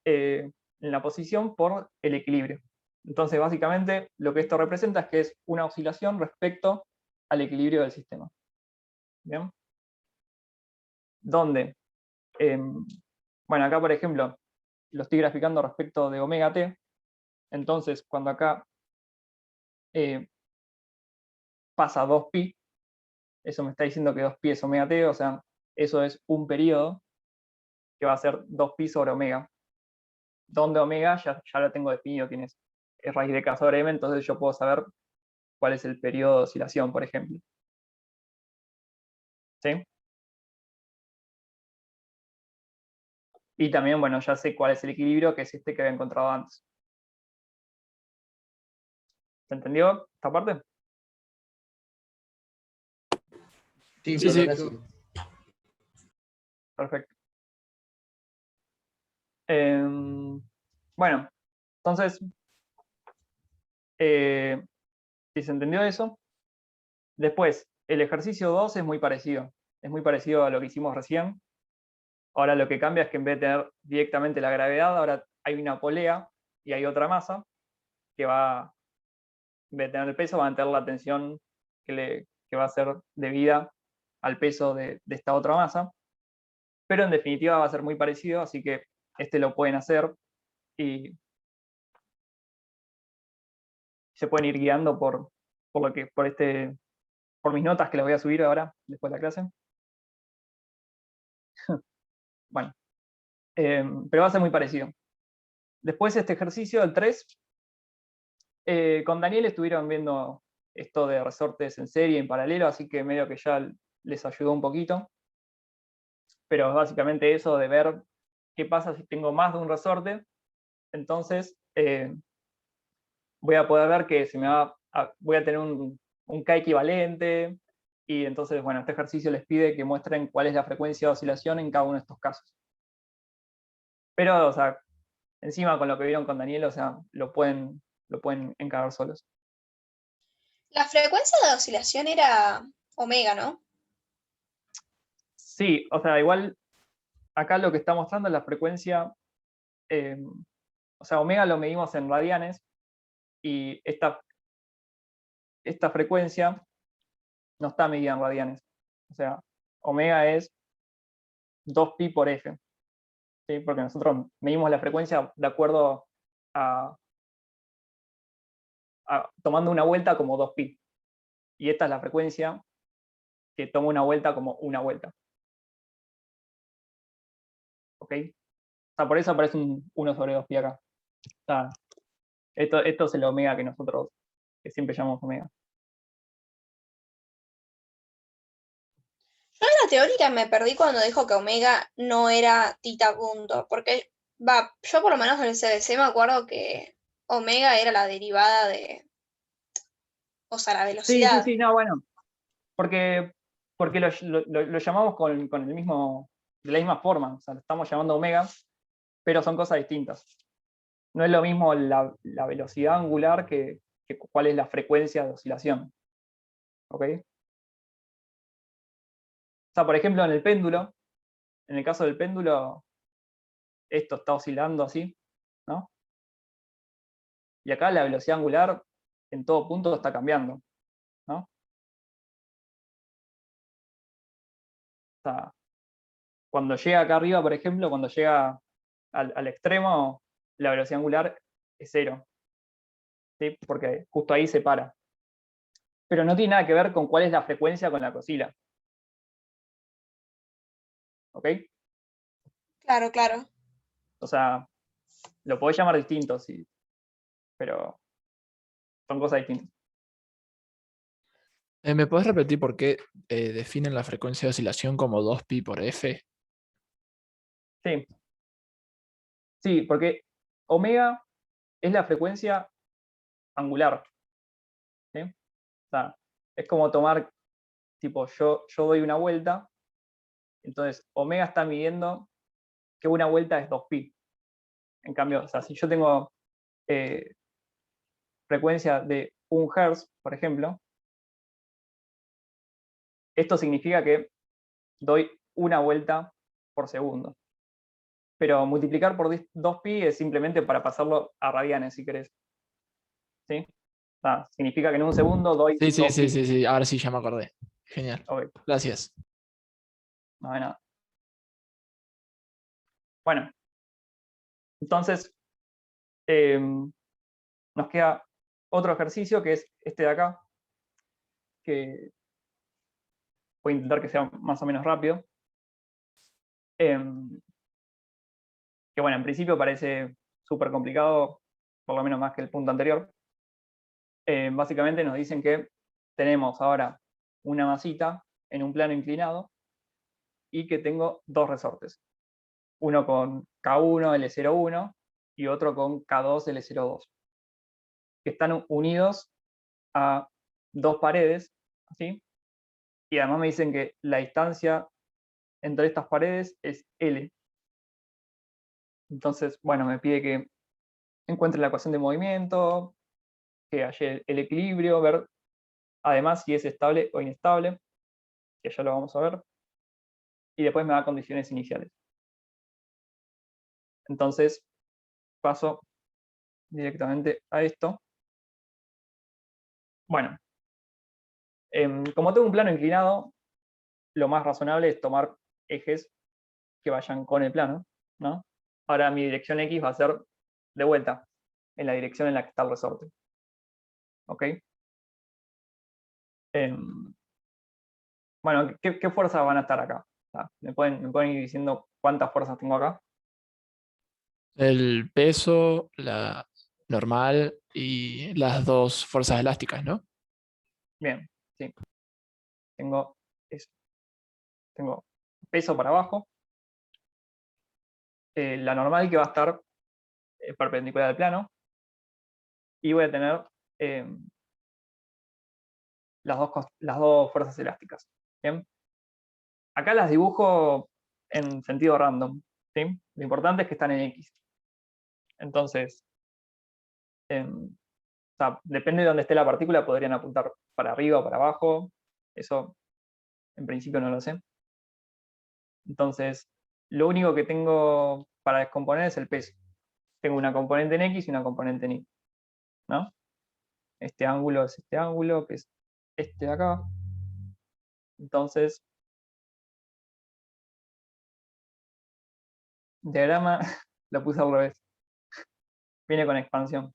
en la posición por el equilibrio. Entonces, básicamente, lo que esto representa es que es una oscilación respecto al equilibrio del sistema. ¿Bien? Donde, bueno, acá, por ejemplo, lo estoy graficando respecto de omega t. Entonces, cuando acá pasa 2pi, eso me está diciendo que 2pi es omega t, o sea, eso es un periodo que va a ser 2pi sobre omega. Donde omega ya lo tengo definido, es raíz de k sobre m, entonces yo puedo saber cuál es el periodo de oscilación, por ejemplo. ¿Sí? Y también, bueno, ya sé cuál es el equilibrio, que es este que había encontrado antes. ¿Se entendió esta parte? Sí, Sí, por sí. ahora sí. Perfecto. Bueno, entonces, si se entendió eso, después, el ejercicio 2 es muy parecido. Es muy parecido a lo que hicimos recién. Ahora lo que cambia es que en vez de tener directamente la gravedad, ahora hay una polea y hay otra masa que va, en vez de tener el peso, va a tener la tensión que va a ser debida al peso de esta otra masa. Pero en definitiva va a ser muy parecido, así que este lo pueden hacer y se pueden ir guiando por mis notas que las voy a subir ahora, después de la clase. Bueno, pero va a ser muy parecido. Después este ejercicio, el 3, con Daniel estuvieron viendo esto de resortes en serie, en paralelo, así que medio que ya les ayudó un poquito. Pero básicamente eso de ver qué pasa si tengo más de un resorte. Entonces, voy a poder ver que voy a tener un K equivalente, y entonces, bueno, este ejercicio les pide que muestren cuál es la frecuencia de oscilación en cada uno de estos casos. Pero, o sea, encima con lo que vieron con Daniel, o sea, lo pueden encarar solos. La frecuencia de oscilación era omega, ¿no? Sí, o sea, igual acá lo que está mostrando es la frecuencia, o sea, omega lo medimos en radianes, y esta frecuencia no está medida en radianes. O sea, omega es 2pi por f, ¿sí? Porque nosotros medimos la frecuencia de acuerdo a tomando una vuelta como 2pi. Y esta es la frecuencia que toma una vuelta como una vuelta. ¿Ok? O sea, por eso aparece un 1 sobre 2pi acá. O sea, esto es el omega que siempre llamamos omega. Yo en la teórica me perdí cuando dijo que omega no era tita punto, porque yo por lo menos en el CBC me acuerdo que omega era la derivada de, o sea, la velocidad. Sí, no, bueno. Porque lo llamamos con el mismo, de la misma forma. O sea, lo estamos llamando omega, pero son cosas distintas. No es lo mismo la velocidad angular que cuál es la frecuencia de oscilación. ¿Ok? O sea, por ejemplo, en el caso del péndulo, esto está oscilando así, ¿no? Y acá la velocidad angular en todo punto está cambiando, ¿no? O sea, cuando llega acá arriba, por ejemplo, cuando llega al extremo, la velocidad angular es 0. ¿Sí? Porque justo ahí se para. Pero no tiene nada que ver con cuál es la frecuencia con la que oscila. ¿Ok? Claro, claro. O sea, lo podés llamar distinto, sí, pero son cosas distintas. ¿Me podés repetir por qué definen la frecuencia de oscilación como 2pi por f? Sí. Sí, porque omega es la frecuencia angular. ¿Sí? O sea, es como tomar, tipo, yo doy una vuelta, entonces omega está midiendo que una vuelta es 2pi. En cambio, o sea, si yo tengo frecuencia de 1 Hz, por ejemplo, Esto significa que doy una vuelta por segundo. Pero multiplicar por 2pi es simplemente para pasarlo a radianes, si querés. ¿Sí? O sea, significa que en un segundo doy Sí, 2pi. sí, ahora sí ya me acordé. Genial. Ok, Gracias. no hay nada. Bueno, entonces nos queda otro ejercicio que es este de acá, que voy a intentar que sea más o menos rápido. Que bueno, en principio parece súper complicado, por lo menos más que el punto anterior. Básicamente nos dicen que tenemos ahora una masita en un plano inclinado y que tengo dos resortes. Uno con K1, L01 y otro con K2, L02. Que están unidos a dos paredes, ¿sí? Y además me dicen que la distancia entre estas paredes es L. Entonces, bueno, me pide que encuentre la ecuación de movimiento, que halle el equilibrio, ver además si es estable o inestable, que ya lo vamos a ver, y después me da condiciones iniciales. Entonces, paso directamente a esto. Bueno, como tengo un plano inclinado, lo más razonable es tomar ejes que vayan con el plano, ¿no? Ahora mi dirección X va a ser de vuelta, en la dirección en la que está el resorte. ¿Ok? Bueno, ¿qué fuerzas van a estar acá? ¿Me pueden ir diciendo cuántas fuerzas tengo acá? El peso, la normal y las dos fuerzas elásticas, ¿no? Bien, sí. Tengo eso. Tengo peso para abajo. La normal que va a estar perpendicular al plano. Y voy a tener las dos fuerzas elásticas. ¿Bien? Acá las dibujo en sentido random. ¿Sí? Lo importante es que están en X. Entonces, o sea, depende de dónde esté la partícula, podrían apuntar para arriba o para abajo. Eso, en principio, no lo sé. Entonces, lo único que tengo para descomponer es el peso. Tengo una componente en X y una componente en Y, ¿no? Este ángulo es este ángulo, que es este de acá. Entonces, diagrama, lo puse al revés. Viene con expansión.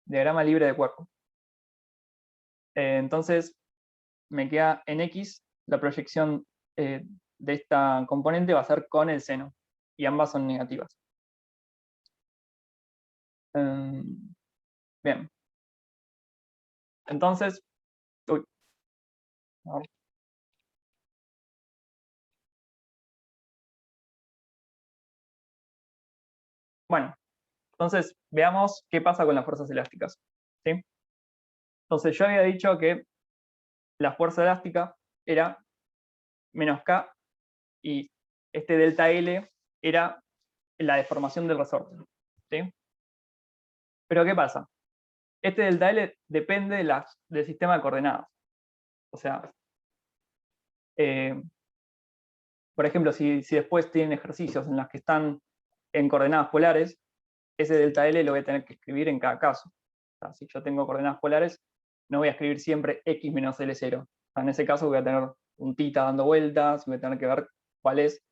Diagrama libre de cuerpo. Entonces, me queda en X, la proyección de esta componente va a ser con el seno, y ambas son negativas. Bien. Entonces, uy. A ver. Bueno, entonces veamos qué pasa con las fuerzas elásticas. ¿Sí? Entonces yo había dicho que la fuerza elástica era menos K y este delta L era la deformación del resorte. ¿Sí? Pero ¿qué pasa? Este delta L depende del sistema de coordenadas. O sea, por ejemplo, si después tienen ejercicios en los que están en coordenadas polares, ese delta L lo voy a tener que escribir en cada caso. O sea, si yo tengo coordenadas polares, no voy a escribir siempre X menos L0. O sea, en ese caso voy a tener un θ dando vueltas, voy a tener que ver cuál es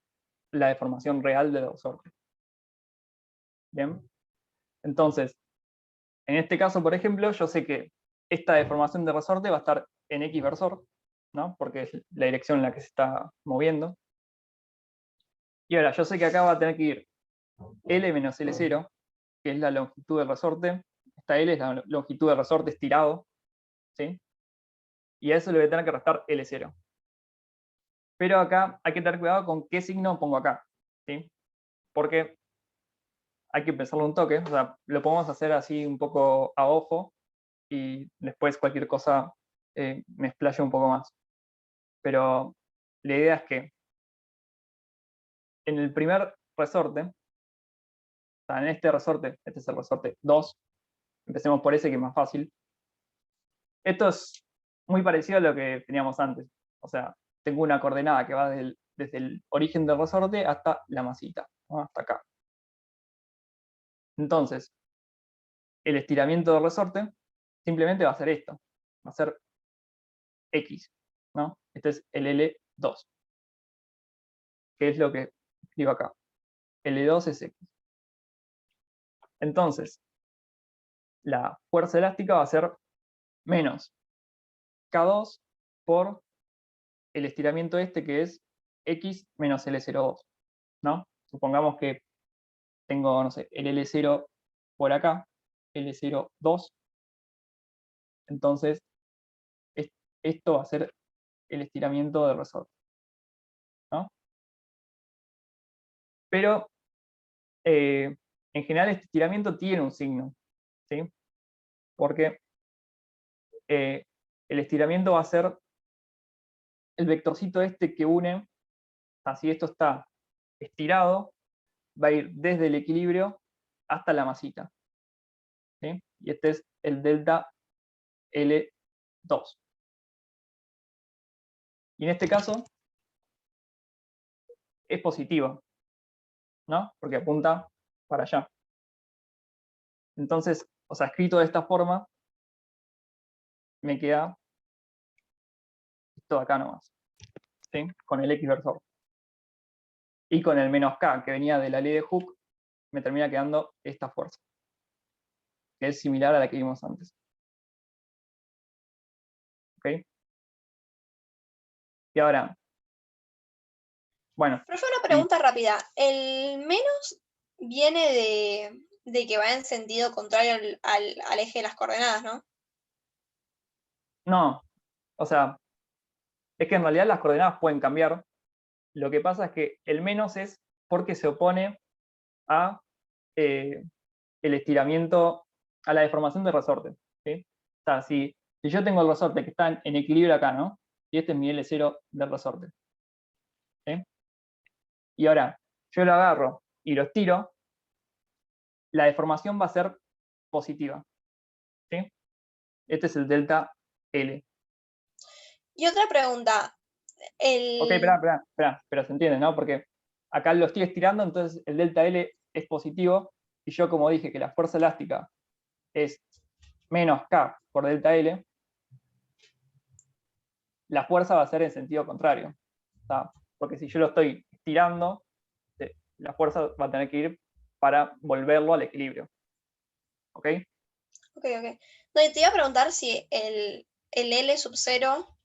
la deformación real del resorte. Bien. Entonces, en este caso, por ejemplo, yo sé que esta deformación de resorte va a estar en X versor, ¿no? Porque es la dirección en la que se está moviendo. Y ahora, yo sé que acá va a tener que ir L menos L0, que es la longitud del resorte. Esta L es la longitud del resorte estirado, ¿sí? Y a eso le voy a tener que restar L0. Pero acá hay que tener cuidado con qué signo pongo acá, ¿sí? Porque hay que pensarlo un toque, o sea, lo podemos hacer así un poco a ojo, y después cualquier cosa me explayo un poco más. Pero la idea es que en el primer resorte, o sea, en este resorte, este es el resorte 2, empecemos por ese que es más fácil. Esto es muy parecido a lo que teníamos antes. O sea, tengo una coordenada que va desde el origen del resorte hasta la masita, ¿no? Hasta acá. Entonces, el estiramiento del resorte simplemente va a ser esto, va a ser X, ¿no? Este es el L2, que es lo que escribo acá. L2 es X. Entonces, la fuerza elástica va a ser menos K2 por el estiramiento este, que es X menos L02, ¿no? Supongamos que tengo, no sé, el L0 por acá, L02, entonces esto va a ser el estiramiento del resorte, ¿no? Pero en general este estiramiento tiene un signo, ¿sí? Porque el estiramiento va a ser el vectorcito este que une, así esto está estirado, va a ir desde el equilibrio hasta la masita, ¿sí? Y este es el delta L2. Y en este caso es positivo, ¿no? Porque apunta para allá. Entonces, o sea, escrito de esta forma, me queda esto de acá nomás, ¿sí? Con el X versor. Y con el menos K, que venía de la ley de Hooke, me termina quedando esta fuerza, que es similar a la que vimos antes. ¿Ok? Y ahora, bueno. Profe, una pregunta rápida. ¿El menos viene de que va en sentido contrario al eje de las coordenadas, no? No, o sea, es que en realidad las coordenadas pueden cambiar. Lo que pasa es que el menos es porque se opone a el estiramiento, a la deformación del resorte, ¿sí? O sea, si yo tengo el resorte que está en equilibrio acá, ¿no? Y este es mi L0 del resorte, ¿sí? Y ahora, yo lo agarro y lo estiro, la deformación va a ser positiva, ¿sí? Este es el delta L. Y otra pregunta. Ok, espera, pero se entiende, ¿no? Porque acá lo estoy estirando, entonces el delta L es positivo, y yo como dije que la fuerza elástica es menos K por delta L, la fuerza va a ser en sentido contrario. ¿Está? Porque si yo lo estoy estirando, la fuerza va a tener que ir para volverlo al equilibrio. ¿Ok? Ok. No, y te iba a preguntar si el L sub 0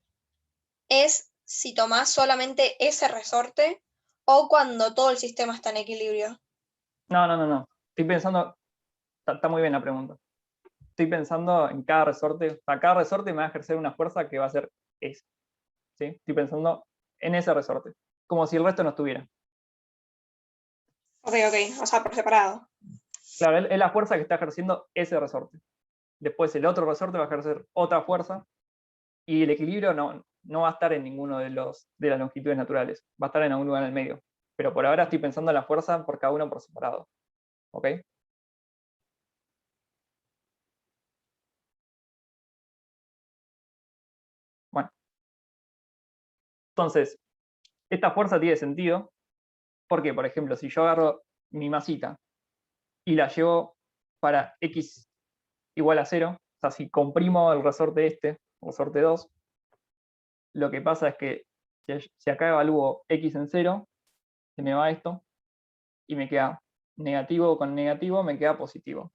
es si tomás solamente ese resorte o cuando todo el sistema está en equilibrio. No. Estoy pensando, está muy bien la pregunta. Estoy pensando en cada resorte. O sea, cada resorte me va a ejercer una fuerza que va a ser esa. ¿Sí? Estoy pensando en ese resorte, como si el resto no estuviera. Ok, o sea, por separado. Claro, es la fuerza que está ejerciendo ese resorte. Después el otro resorte va a ejercer otra fuerza, y el equilibrio no va a estar en ninguno de las longitudes naturales, va a estar en algún lugar en el medio. Pero por ahora estoy pensando en la fuerza por cada uno por separado. ¿Ok? Bueno. Entonces, esta fuerza tiene sentido porque, por ejemplo, si yo agarro mi masita y la llevo para X igual a 0, o sea, si comprimo el resorte resorte 2, lo que pasa es que si acá evalúo X en 0, se me va esto, y me queda negativo con negativo, me queda positivo.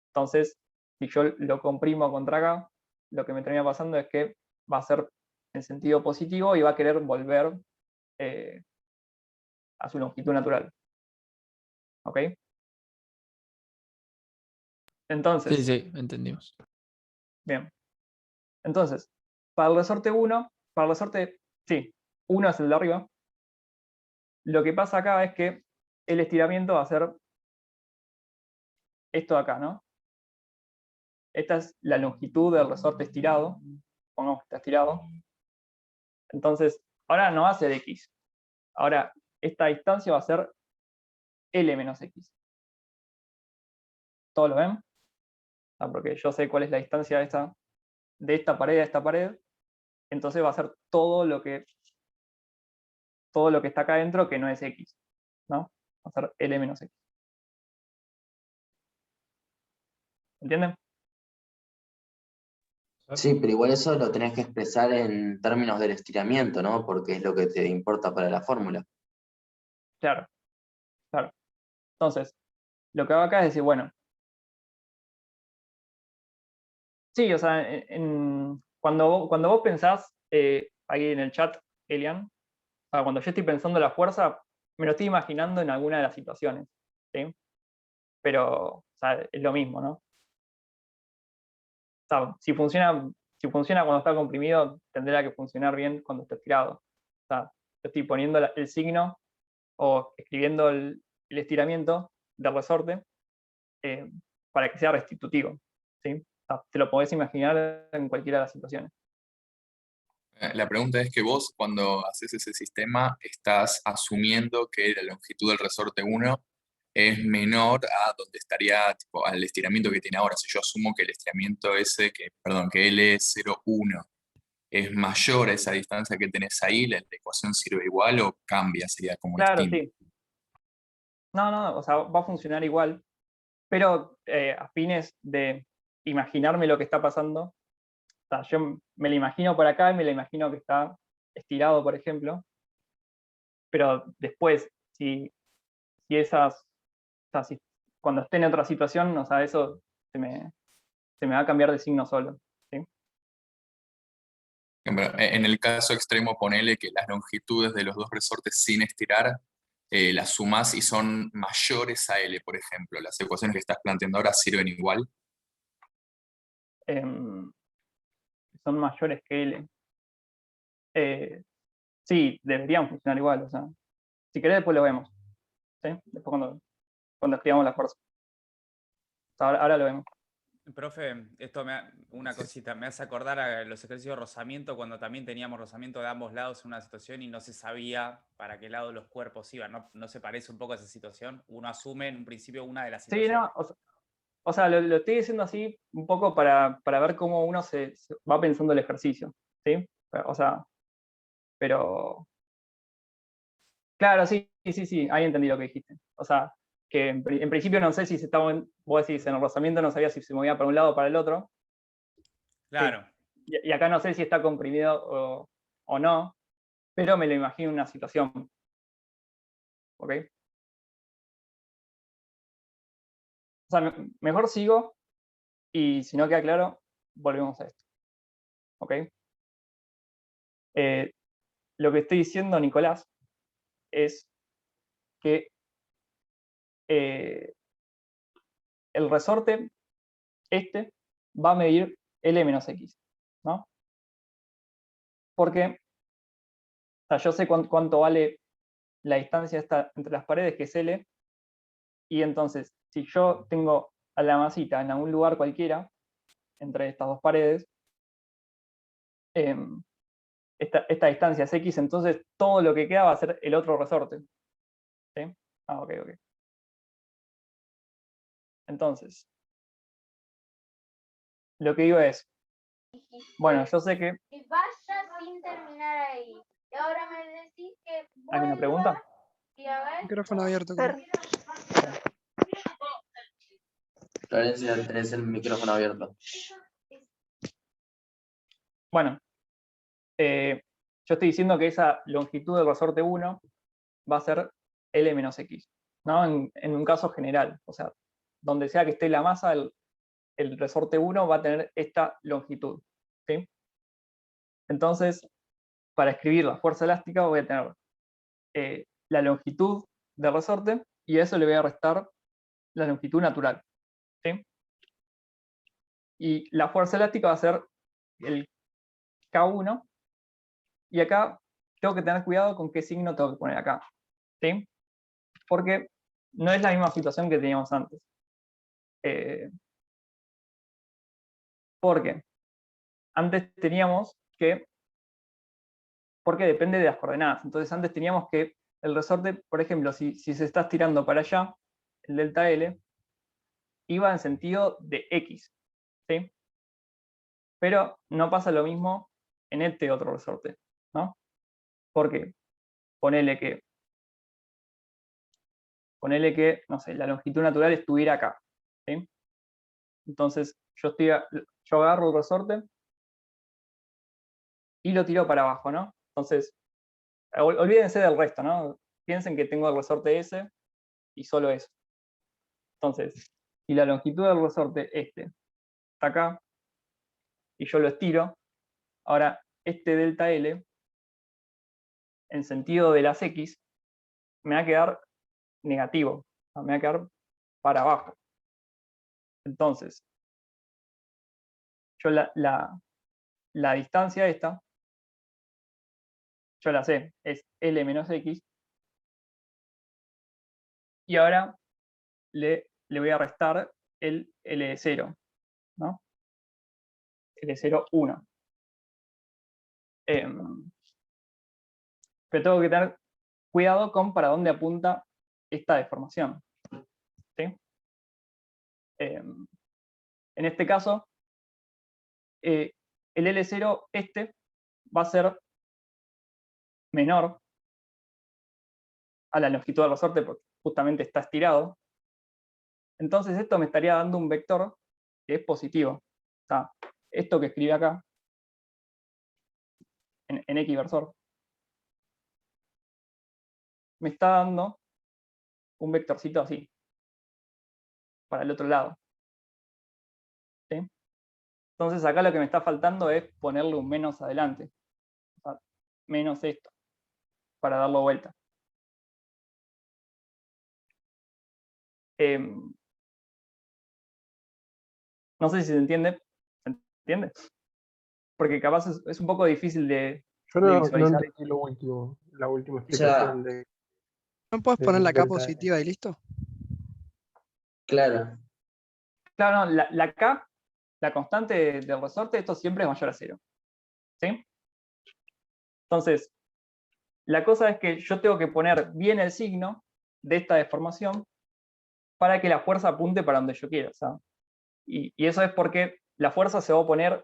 Entonces, si yo lo comprimo contra acá, lo que me termina pasando es que va a ser en sentido positivo y va a querer volver a su longitud natural. ¿Ok? Entonces. Sí, entendimos. Bien. Entonces, para el resorte 1, para el resorte, sí, 1 es el de arriba. Lo que pasa acá es que el estiramiento va a ser esto de acá, ¿no? Esta es la longitud del resorte estirado. Pongamos que está estirado. Entonces, ahora no va a ser X. Ahora, esta distancia va a ser L menos X. ¿Todos lo ven? Porque yo sé cuál es la distancia de esta pared a esta pared. entonces va a ser todo lo que está acá adentro que no es X, ¿no? Va a ser L menos X. ¿Entienden? Sí, pero igual eso lo tenés que expresar en términos del estiramiento, ¿no? Porque es lo que te importa para la fórmula. Claro, claro. Entonces, lo que hago acá es decir, bueno, sí, o sea, cuando vos pensás ahí en el chat, Elian, o sea, cuando yo estoy pensando la fuerza, me lo estoy imaginando en alguna de las situaciones, ¿sí? Pero, o sea, es lo mismo, ¿no? O sea, si funciona cuando está comprimido, tendrá que funcionar bien cuando está estirado. O sea, yo estoy poniendo el signo o escribiendo el estiramiento del resorte para que sea restitutivo, ¿sí? O sea, te lo podés imaginar en cualquiera de las situaciones. La pregunta es que vos, cuando haces ese sistema, estás asumiendo que la longitud del resorte 1 es menor a donde estaría, tipo, al estiramiento que tiene ahora. Si yo asumo que el estiramiento ese, que L01 es mayor a esa distancia que tenés ahí, ¿la ecuación sirve igual o cambia? Sería como Claro, distinto. sí. No, o sea, va a funcionar igual, pero a fines de imaginarme lo que está pasando, o sea, yo me lo imagino por acá y me lo imagino que está estirado, por ejemplo, pero después, si cuando esté en otra situación, o sea, eso se me va a cambiar de signo solo, ¿sí? En el caso extremo, ponele que las longitudes de los dos resortes sin estirar las sumás y son mayores a L, por ejemplo. ¿Las ecuaciones que estás planteando ahora sirven igual? Son mayores que L. Sí, deberían funcionar igual, o sea, si querés después lo vemos, ¿sí? Después cuando escribamos la fuerza. O sea, ahora lo vemos. Profe, una cosita, me hace acordar a los ejercicios de rozamiento cuando también teníamos rozamiento de ambos lados en una situación y no se sabía para qué lado los cuerpos iban. ¿No se parece un poco a esa situación? Uno asume en un principio una de las situaciones. Sí, no, o sea, lo estoy diciendo así un poco para ver cómo uno se va pensando el ejercicio, ¿sí? O sea, pero... Claro, sí, ahí entendí lo que dijiste. O sea, que en principio no sé si se estaba, vos decís, en el rozamiento no sabía si se movía para un lado o para el otro. Claro. Sí. Y acá no sé si está comprimido o no, pero me lo imagino en una situación. ¿Ok? O sea, mejor sigo y si no queda claro, volvemos a esto. ¿Ok? Lo que estoy diciendo, Nicolás, es que el resorte va a medir L menos X, ¿no? Porque o sea, yo sé cuánto vale la distancia entre las paredes, que es L, y entonces, si yo tengo a la masita en algún lugar cualquiera, entre estas dos paredes, esta distancia es X, entonces todo lo que queda va a ser el otro resorte. ¿Sí? Ok. Entonces, lo que digo es, bueno, yo sé que... Y vaya sin terminar ahí. Y ahora me decís que... ¿Alguna pregunta? Micrófono abierto. Florencia, tenés el micrófono abierto. Bueno, yo estoy diciendo que esa longitud del resorte 1 va a ser L menos X, ¿no? En un caso general, o sea, donde sea que esté la masa, el resorte 1 va a tener esta longitud, ¿sí? Entonces, para escribir la fuerza elástica voy a tener la longitud del resorte y a eso le voy a restar la longitud natural, ¿sí? Y la fuerza elástica va a ser el K1, y acá tengo que tener cuidado con qué signo tengo que poner acá, ¿sí? Porque no es la misma situación que teníamos antes. Porque antes teníamos que, porque depende de las coordenadas, entonces antes teníamos que el resorte, por ejemplo, si se está estirando para allá, el delta L, iba en sentido de X, ¿sí? Pero no pasa lo mismo en este otro resorte, ¿no? Porque ponele que, no sé, la longitud natural estuviera acá, ¿sí? Entonces, yo agarro el resorte y lo tiro para abajo, ¿no? Entonces, olvídense del resto, ¿no? Piensen que tengo el resorte S y solo eso. Entonces, si la longitud del resorte está acá, y yo lo estiro, ahora este delta L, en sentido de las X, me va a quedar negativo, me va a quedar para abajo. Entonces, yo la distancia esta, yo la sé, es L menos X, y ahora le voy a restar el L0, ¿no? L0, 1. Pero tengo que tener cuidado con para dónde apunta esta deformación, ¿sí? En este caso, el L0 va a ser menor a la longitud del resorte porque justamente está estirado. Entonces esto me estaría dando un vector que es positivo. O sea, esto que escribe acá, en X versor, me está dando un vectorcito así, para el otro lado. ¿Sí? Entonces acá lo que me está faltando es ponerle un menos adelante. O sea, menos esto, para darlo vuelta. No sé si se entiende. ¿Se entiende? Porque capaz es un poco difícil de Yo no visualizar. entendí lo último, la última explicación de... ¿No puedes poner la K positiva y listo? Claro. Claro, no, la K, la constante del resorte, esto siempre es mayor a 0. ¿Sí? Entonces, la cosa es que yo tengo que poner bien el signo de esta deformación para que la fuerza apunte para donde yo quiera. ¿Sabes? Y eso es porque la fuerza se va a oponer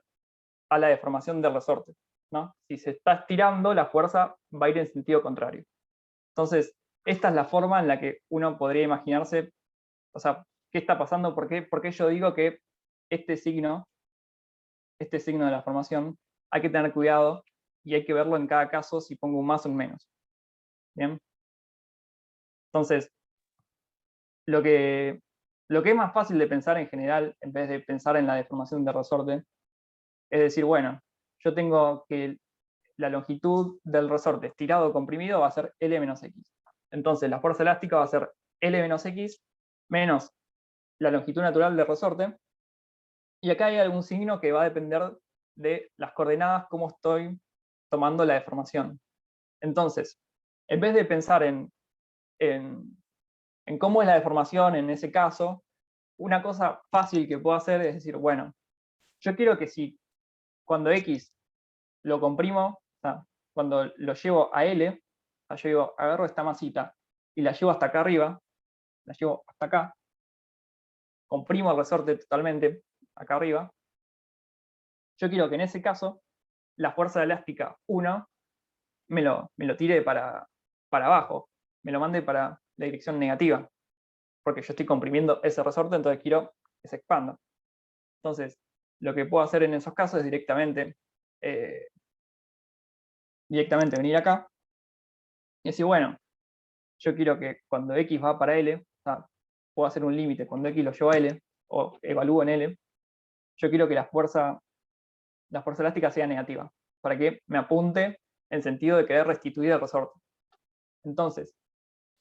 a la deformación del resorte, ¿no? Si se está estirando, la fuerza va a ir en sentido contrario. Entonces, esta es la forma en la que uno podría imaginarse, o sea, ¿qué está pasando? ¿Por qué yo digo que este signo de la formación, hay que tener cuidado y hay que verlo en cada caso si pongo un más o un menos? ¿Bien? Entonces, lo que es más fácil de pensar en general, en vez de pensar en la deformación del resorte, es decir, bueno, yo tengo que la longitud del resorte estirado o comprimido va a ser L menos X. Entonces la fuerza elástica va a ser L menos X menos la longitud natural del resorte. Y acá hay algún signo que va a depender de las coordenadas, cómo estoy tomando la deformación. Entonces, en vez de pensar en cómo es la deformación en ese caso, una cosa fácil que puedo hacer es decir, bueno, yo quiero que si cuando X lo comprimo, o sea, cuando lo llevo a L, o sea, yo digo, agarro esta masita y la llevo hasta acá arriba, la llevo hasta acá, comprimo el resorte totalmente acá arriba, yo quiero que en ese caso la fuerza elástica 1 me lo tire para abajo, me lo mande para la dirección negativa, porque yo estoy comprimiendo ese resorte, entonces quiero que se expanda. Entonces, lo que puedo hacer en esos casos es directamente venir acá y decir, bueno, yo quiero que cuando X va para L, o sea, puedo hacer un límite, cuando X lo llevo a L, o evalúo en L, yo quiero que la fuerza elástica sea negativa, para que me apunte en sentido de querer restituir el resorte. Entonces,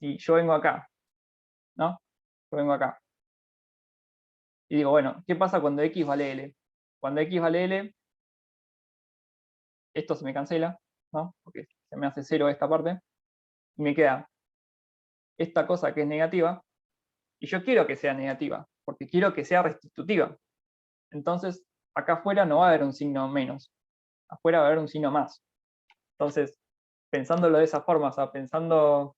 si yo vengo acá, ¿no? Yo vengo acá, y digo, bueno, ¿qué pasa cuando X vale L? Cuando X vale L, esto se me cancela, ¿no? Porque se me hace 0 esta parte, y me queda esta cosa que es negativa, y yo quiero que sea negativa, porque quiero que sea restitutiva. Entonces, acá afuera no va a haber un signo menos, afuera va a haber un signo más. Entonces, pensándolo de esa forma, o sea, pensando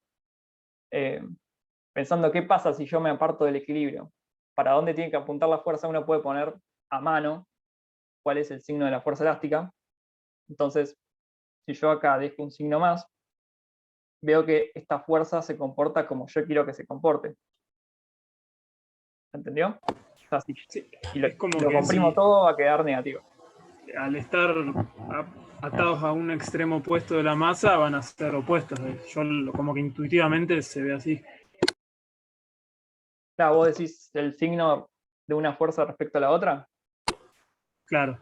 qué pasa si yo me aparto del equilibrio, para dónde tiene que apuntar la fuerza, uno puede poner a mano cuál es el signo de la fuerza elástica, Entonces, si yo acá dejo un signo más, veo que esta fuerza se comporta como yo quiero que se comporte. ¿Entendió? O sea, si lo, Es como lo que comprimo si todo va a quedar negativo. al estar atados a un extremo opuesto de la masa van a ser opuestos. Como que intuitivamente se ve así. Claro, vos decís el signo de una fuerza respecto a la otra. Claro.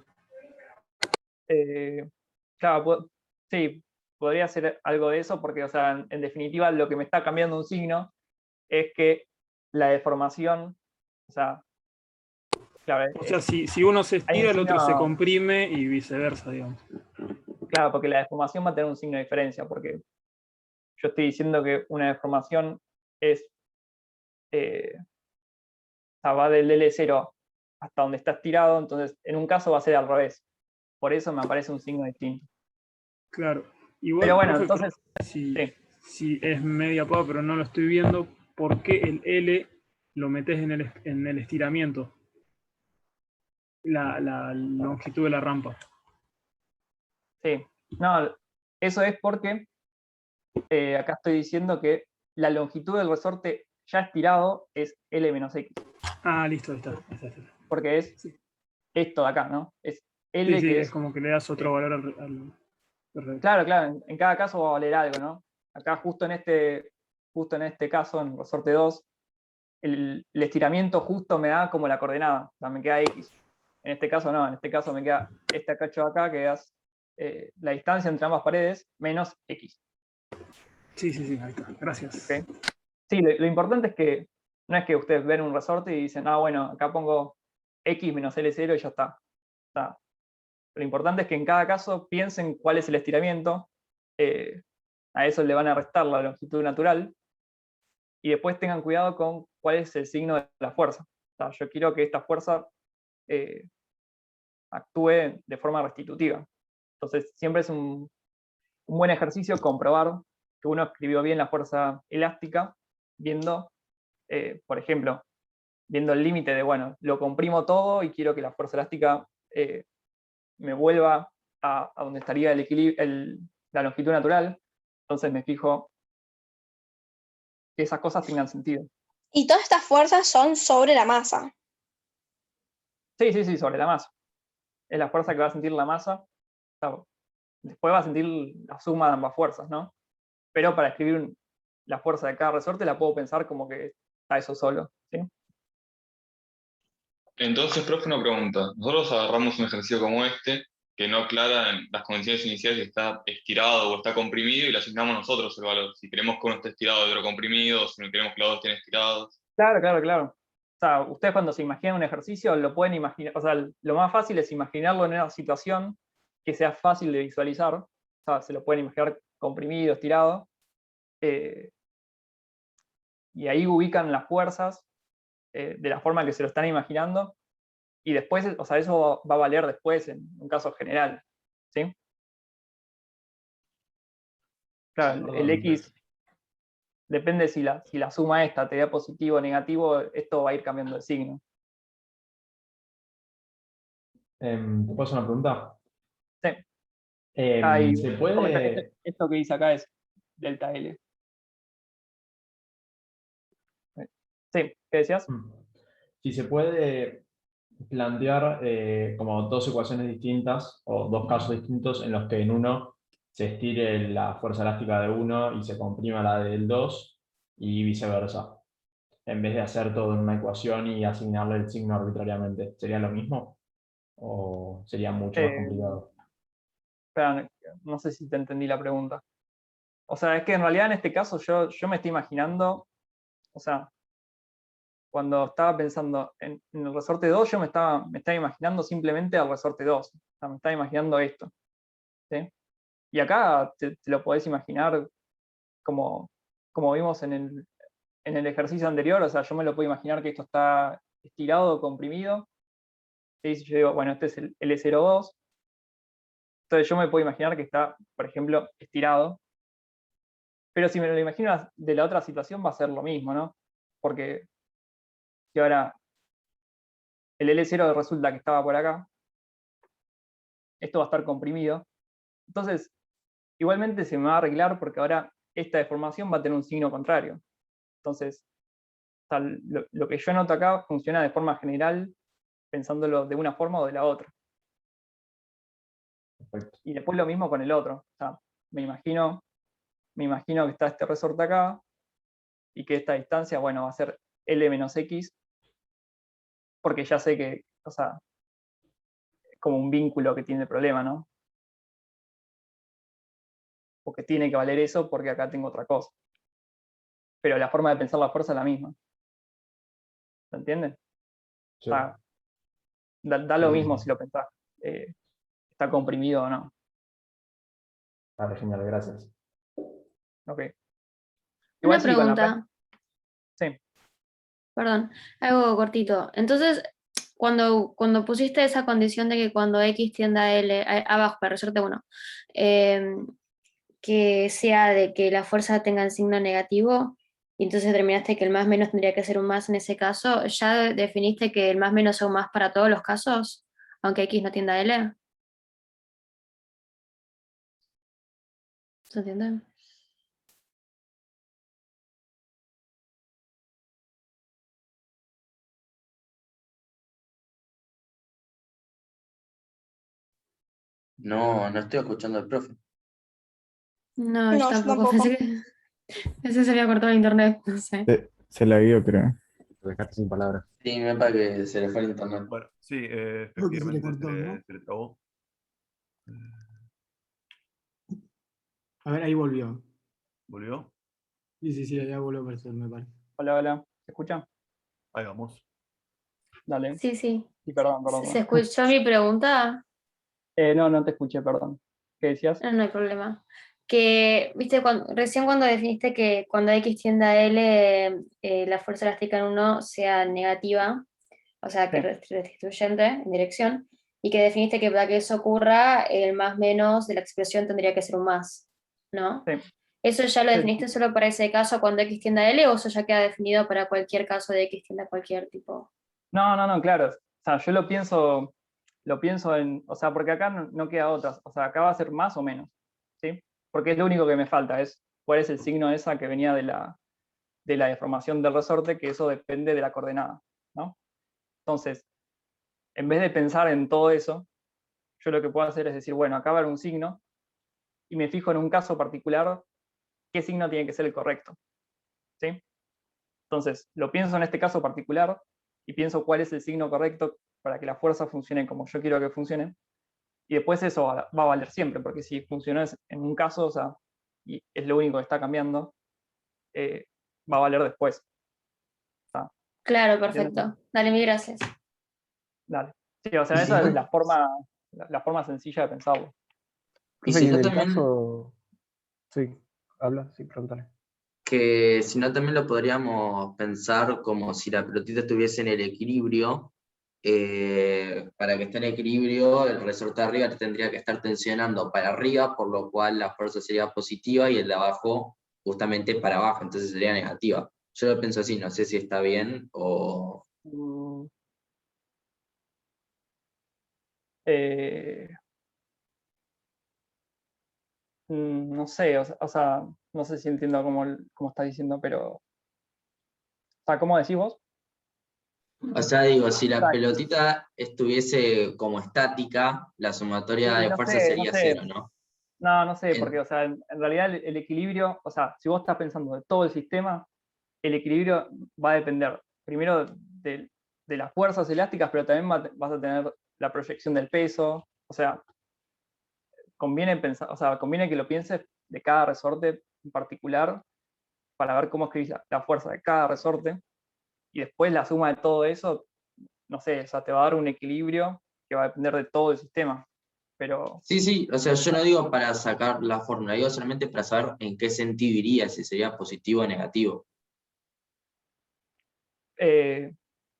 Claro, sí, podría ser algo de eso, porque, o sea, en definitiva, lo que me está cambiando un signo es que la deformación, o sea, claro, O sea, si uno se hay un estira, el otro se signo, comprime y viceversa, digamos. claro, porque la deformación va a tener un signo de diferencia, porque yo estoy diciendo que una deformación es, o sea, va del L0 hasta donde está estirado, entonces en un caso va a ser al revés. Por eso me aparece un signo distinto. Claro. Igual, Pero bueno, profe, entonces, si es media pava, pero no lo estoy viendo, ¿por qué el L lo metes en el estiramiento? La longitud de la rampa. sí, no, eso es porque acá estoy diciendo que la longitud del resorte ya estirado es L menos X. Ah, listo, ahí está. Porque es esto de acá, ¿no? Es L Sí, que es como que le das otro valor al. Claro, en cada caso va a valer algo, ¿no? Acá justo en este caso, en resorte 2, el estiramiento justo me da como la coordenada, o sea, me queda X. En este caso no, en este caso me queda este cacho de acá, que es la distancia entre ambas paredes, menos X. Sí, ahí está. Gracias. ¿Okay? Sí, lo importante es que no es que ustedes ven un resorte y dicen, ah, bueno, acá pongo X menos L0 y ya está. O sea, lo importante es que en cada caso piensen cuál es el estiramiento, a eso le van a restar la longitud natural, y después tengan cuidado con cuál es el signo de la fuerza. O sea, yo quiero que esta fuerza actúe de forma restitutiva. Entonces, siempre es un buen ejercicio comprobar que uno escribió bien la fuerza elástica, viendo, por ejemplo, viendo el límite de, bueno, lo comprimo todo y quiero que la fuerza elástica me vuelva a donde estaría el equilibrio, la longitud natural. Entonces me fijo que esas cosas tengan sentido. Y todas estas fuerzas son sobre la masa. Sí, sobre la masa. Es la fuerza que va a sentir la masa. O sea, después va a sentir la suma de ambas fuerzas, ¿no? Pero para escribir la fuerza de cada resorte la puedo pensar como que está eso solo, ¿sí? Entonces, profe, una pregunta. Nosotros agarramos un ejercicio como este, que no aclara en las condiciones iniciales si está estirado o está comprimido, y le asignamos nosotros el valor. Si queremos que uno esté estirado y otro comprimido, o si no queremos que los dos estén estirados. Claro. O sea, ustedes cuando se imaginan un ejercicio lo pueden imaginar, o sea, lo más fácil es imaginarlo en una situación que sea fácil de visualizar. O sea, se lo pueden imaginar comprimido, estirado. Y ahí ubican las fuerzas de la forma que se lo están imaginando, y después, o sea, eso va a valer después en un caso general, ¿sí? Claro, el X depende si la suma esta te da positivo o negativo, esto va a ir cambiando de signo. ¿Te puedo hacer una pregunta? Sí. ¿Se puede...? Esto que dice acá es delta L. Sí, ¿qué decías? Si se puede plantear como dos ecuaciones distintas o dos casos distintos en los que en uno se estire la fuerza elástica de uno y se comprima la del 2 y viceversa, en vez de hacer todo en una ecuación y asignarle el signo arbitrariamente. ¿Sería lo mismo? ¿O sería mucho más complicado? Espera, no sé si te entendí la pregunta. O sea, es que en realidad en este caso yo me estoy imaginando, o sea, cuando estaba pensando en el resorte 2, yo me estaba imaginando simplemente al resorte 2. O sea, me estaba imaginando esto. ¿Sí? Y acá te lo podés imaginar como vimos en el ejercicio anterior. O sea, yo me lo puedo imaginar que esto está estirado o comprimido. ¿Sí? Si yo digo, bueno, este es el L02. Entonces yo me puedo imaginar que está, por ejemplo, estirado. Pero si me lo imagino de la otra situación va a ser lo mismo, ¿no? Porque si ahora el L0 resulta que estaba por acá, esto va a estar comprimido, Entonces, igualmente se me va a arreglar porque ahora esta deformación va a tener un signo contrario. Entonces, o sea, lo que yo anoto acá funciona de forma general, pensándolo de una forma o de la otra. Perfecto. Y después lo mismo con el otro. O sea, me imagino que está este resorte acá, y que esta distancia, bueno, va a ser L menos X, porque ya sé que, o sea, es como un vínculo que tiene el problema, ¿no? Porque tiene que valer eso porque acá tengo otra cosa. Pero la forma de pensar la fuerza es la misma. ¿Se entiende? Sí. O sea, da lo mismo si lo pensás. Está comprimido o no. Vale, genial, gracias. Ok. Una Igual sí, con la pregunta, sí. perdón, algo cortito. Entonces, cuando pusiste esa condición de que cuando X tiende a L, abajo, para resorte 1, que sea de que la fuerza tenga el signo negativo, y entonces determinaste que el más menos tendría que ser un más en ese caso, ¿ya definiste que el más menos es un más para todos los casos, aunque X no tienda a L? ¿Se entiende? No, no estoy escuchando al profe. No, No, yo yo tampoco. tampoco. Ese se había cortado el internet, no sé. Se la guió, creo. Lo dejaste sin palabras. Sí, me parece que se le fue el internet. Bueno, sí, Creo que se le efectivamente cortó, ¿no? se le trabó. A ver, ahí volvió. ¿Volvió? Sí, ya volvió a aparecer, me parece. Hola, hola. ¿Se escucha? Ahí vamos. Dale. Sí, sí. Sí, perdón. ¿Se escuchó mi pregunta? No te escuché, perdón. ¿Qué decías? No hay problema. Que, viste, recién cuando definiste que cuando X tiende a L, la fuerza elástica en 1 sea negativa, o sea, que restituyente en dirección, y que definiste que para que eso ocurra, el más menos de la expresión tendría que ser un más, ¿no? Sí. ¿Eso ya lo Sí. definiste solo para ese caso cuando X tiende a L, o eso ya queda definido para cualquier caso de X tiende a cualquier tipo? No, claro. O sea, yo lo pienso en, o sea, porque acá no queda otra. O sea, acá va a ser más o menos, ¿sí? Porque es lo único que me falta, es cuál es el signo esa que venía de la deformación del resorte, que eso depende de la coordenada, ¿no? Entonces, en vez de pensar en todo eso, yo lo que puedo hacer es decir, bueno, acá va a haber un signo, y me fijo en un caso particular, qué signo tiene que ser el correcto, ¿sí? Entonces, lo pienso en este caso particular, y pienso cuál es el signo correcto para que la fuerza funcione como yo quiero que funcione, y después eso va a valer siempre, porque si funcionó en un caso, o sea, y es lo único que está cambiando, va a valer después. Claro, perfecto. Dale, mil gracias. Dale. Sí, o sea, esa es la forma sencilla de pensarlo. Y si no en el también- caso... Sí, habla, sí, pregúntale. Que si no también lo podríamos pensar como si la pelotita estuviese en el equilibrio, para que esté en equilibrio el resorte de arriba tendría que estar tensionando para arriba, por lo cual la fuerza sería positiva y el de abajo justamente para abajo, entonces sería negativa. Yo lo pienso así, no sé si está bien o... No sé, o sea, no sé si entiendo cómo estás diciendo, pero... O sea, ¿cómo decís vos? O sea, digo, si la pelotita estuviese como estática, la sumatoria de No fuerza sé, sería cero, ¿no? No sé, porque, o sea, en realidad el equilibrio, o sea, si vos estás pensando de todo el sistema, el equilibrio va a depender primero de las fuerzas elásticas, pero también vas a tener la proyección del peso, o sea, conviene pensar, o sea, conviene que lo pienses de cada resorte en particular para ver cómo escribís la fuerza de cada resorte, y después la suma de todo eso, no sé, o sea, te va a dar un equilibrio que va a depender de todo el sistema, pero... Sí, o sea, yo no digo para sacar la fórmula, digo solamente para saber en qué sentido iría, si sería positivo o negativo.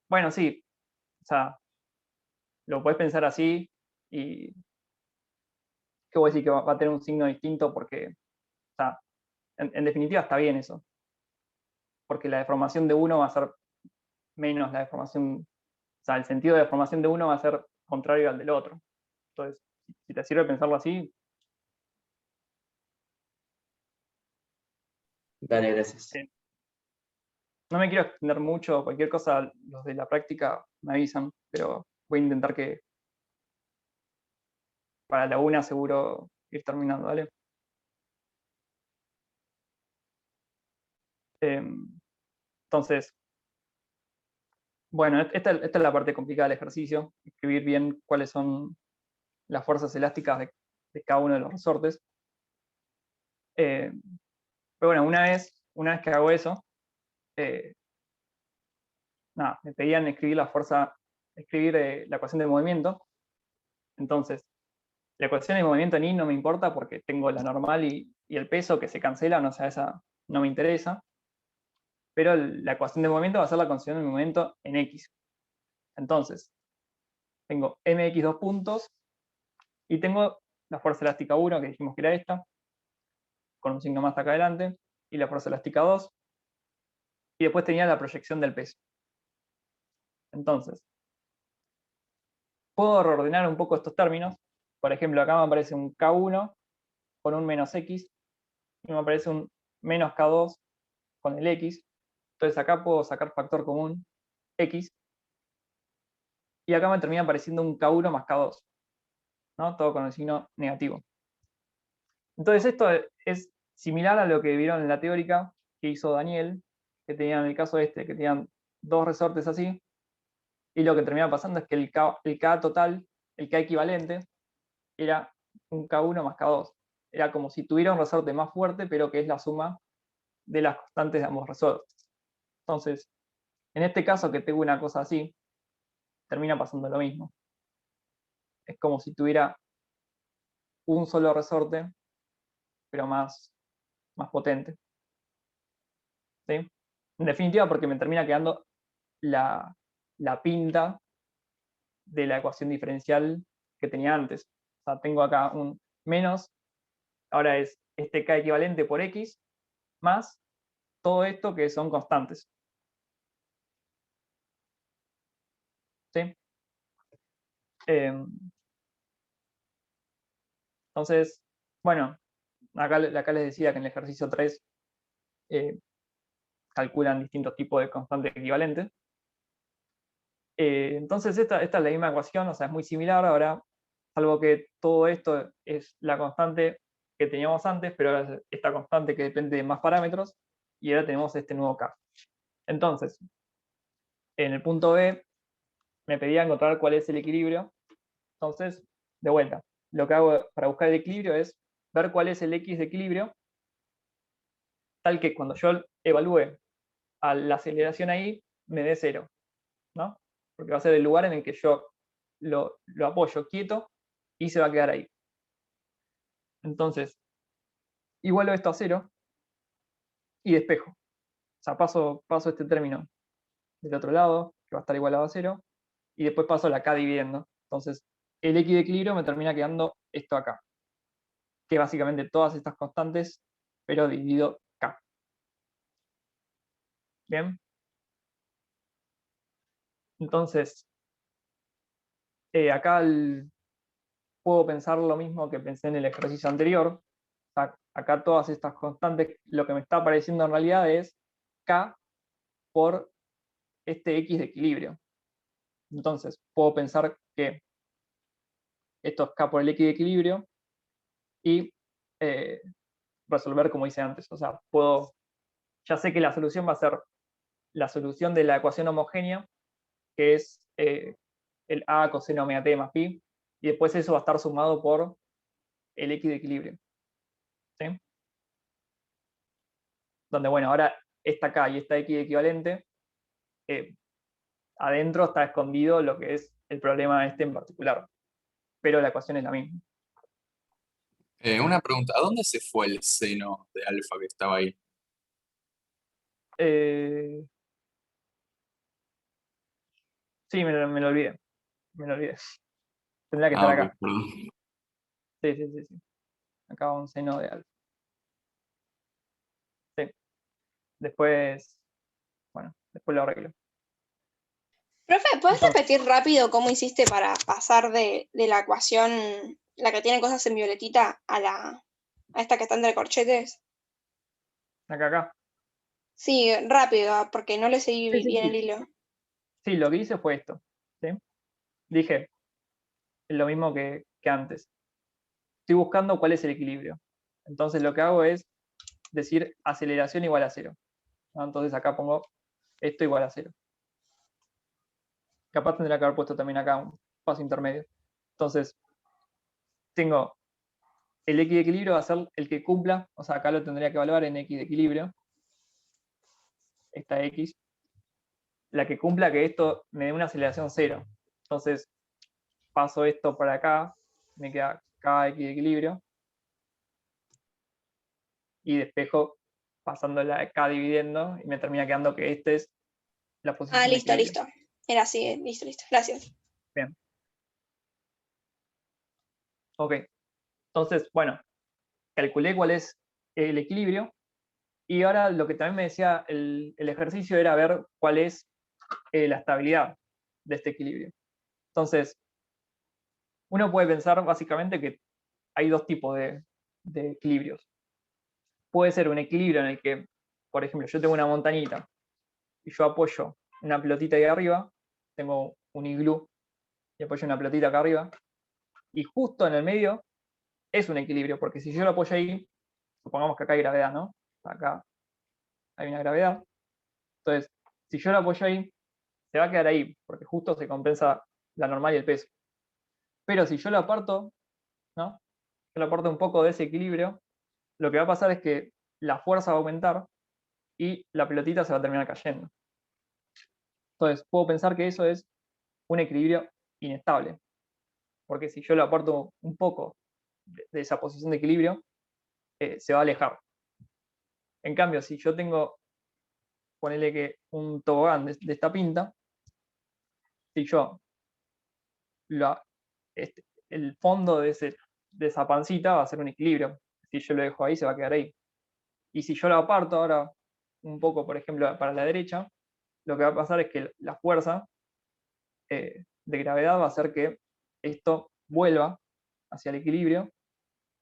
Bueno, sí, o sea, lo puedes pensar así, y ¿qué voy a decir? Que va a tener un signo distinto porque, o sea, en definitiva está bien eso, porque la deformación de uno va a ser menos la deformación, o sea, el sentido de deformación de uno va a ser contrario al del otro. Entonces, si te sirve pensarlo así, Dale, gracias. No me quiero extender mucho, cualquier cosa, los de la práctica me avisan, pero voy a intentar que para la una seguro ir terminando, ¿vale? Entonces, bueno, esta es la parte complicada del ejercicio, escribir bien cuáles son las fuerzas elásticas de cada uno de los resortes. Pero bueno, una vez que hago eso, nada, me pedían escribir la ecuación de movimiento. Entonces, la ecuación de movimiento en Y no me importa porque tengo la normal y el peso que se cancelan, o sea, esa no me interesa. Pero la ecuación de movimiento va a ser la ecuación de movimiento en X. Entonces, tengo mx dos puntos y tengo la fuerza elástica 1, que dijimos que era esta, con un signo más acá adelante, y la fuerza elástica 2, y después tenía la proyección del peso. Entonces, puedo reordenar un poco estos términos. Por ejemplo, acá me aparece un K1 con un menos X, y me aparece un menos K2 con el X. Entonces acá puedo sacar factor común X, y acá me termina apareciendo un K1 más K2, ¿no? Todo con el signo negativo. Entonces esto es similar a lo que vieron en la teórica que hizo Daniel, que tenían en el caso que tenían dos resortes así, y lo que termina pasando es que el K total, el K equivalente, era un K1 más K2. Era como si tuviera un resorte más fuerte, pero que es la suma de las constantes de ambos resortes. Entonces, en este caso que tengo una cosa así, termina pasando lo mismo. Es como si tuviera un solo resorte, pero más potente. ¿Sí? En definitiva, porque me termina quedando la pinta de la ecuación diferencial que tenía antes. O sea, tengo acá un menos, ahora es este K equivalente por X, más todo esto que son constantes. ¿Sí? Entonces, bueno, acá les decía que en el ejercicio 3 calculan distintos tipos de constantes equivalentes. Entonces esta es la misma ecuación, o sea, es muy similar ahora, salvo que todo esto es la constante que teníamos antes, pero ahora es esta constante que depende de más parámetros, y ahora tenemos este nuevo K. Entonces, en el punto B, me pedía encontrar cuál es el equilibrio. Entonces, de vuelta, lo que hago para buscar el equilibrio es ver cuál es el X de equilibrio, tal que cuando yo evalúe a la aceleración ahí, me dé 0, ¿no? Porque va a ser el lugar en el que yo lo apoyo quieto y se va a quedar ahí. Entonces, igualo esto a 0 y despejo. O sea, paso este término del otro lado, que va a estar igualado a 0, y después paso la K dividiendo. Entonces, el X de equilibrio me termina quedando esto acá, que básicamente todas estas constantes, pero dividido K. ¿Bien? Entonces, acá puedo pensar lo mismo que pensé en el ejercicio anterior. O sea, acá todas estas constantes, lo que me está apareciendo en realidad es K por este X de equilibrio. Entonces, puedo pensar que esto es K por el X de equilibrio y resolver como hice antes. O sea, ya sé que la solución va a ser la solución de la ecuación homogénea, que es el A coseno omega t más pi, y después eso va a estar sumado por el X de equilibrio. ¿Sí? Donde, bueno, ahora esta K y esta X equivalente, adentro está escondido lo que es el problema este en particular, pero la ecuación es la misma. Una pregunta, ¿a dónde se fue el seno de alfa que estaba ahí? Sí, me lo olvidé. Tendría que estar acá. Perdón. Sí. Acá va un seno de alfa. Sí. Después lo arreglo. Profe, ¿puedes repetir rápido cómo hiciste para pasar de la ecuación, la que tiene cosas en violetita, a esta que está entre corchetes? Acá. Sí, rápido, porque no le seguí Sí, sí, bien el sí. hilo. Sí, lo que hice fue esto. ¿Sí? Dije, lo mismo que antes. Estoy buscando cuál es el equilibrio. Entonces lo que hago es decir aceleración igual a 0. ¿No? Entonces acá pongo esto igual a 0. Capaz tendría que haber puesto también acá un paso intermedio. Entonces, tengo el x de equilibrio va a ser el que cumpla, o sea, acá lo tendría que evaluar en x de equilibrio, esta x, la que cumpla que esto me dé una aceleración 0. Entonces, paso esto para acá, me queda kx de equilibrio, y despejo pasando la k dividiendo, y me termina quedando que esta es la posición Ah, de listo, equilibrio. listo. Era así, listo, listo. Gracias. Bien. Ok. Entonces, bueno, calculé cuál es el equilibrio, y ahora lo que también me decía el ejercicio era ver cuál es la estabilidad de este equilibrio. Entonces, uno puede pensar básicamente que hay dos tipos de equilibrios. Puede ser un equilibrio en el que, por ejemplo, yo tengo una montañita y yo apoyo una pelotita ahí arriba, tengo un iglú y apoyo una pelotita acá arriba, y justo en el medio es un equilibrio, porque si yo lo apoyo ahí, supongamos que acá hay gravedad, ¿no? Acá hay una gravedad. Entonces, si yo lo apoyo ahí, se va a quedar ahí, porque justo se compensa la normal y el peso. Pero si yo lo aparto, ¿no? Yo lo aparto un poco de ese equilibrio, lo que va a pasar es que la fuerza va a aumentar y la pelotita se va a terminar cayendo. Entonces, puedo pensar que eso es un equilibrio inestable, porque si yo lo aparto un poco de esa posición de equilibrio, se va a alejar. En cambio, si yo tengo, ponele que un tobogán de esta pinta, si yo el fondo de esa pancita va a ser un equilibrio. Si yo lo dejo ahí, se va a quedar ahí. Y si yo lo aparto ahora un poco, por ejemplo, para la derecha, lo que va a pasar es que la fuerza de gravedad va a hacer que esto vuelva hacia el equilibrio.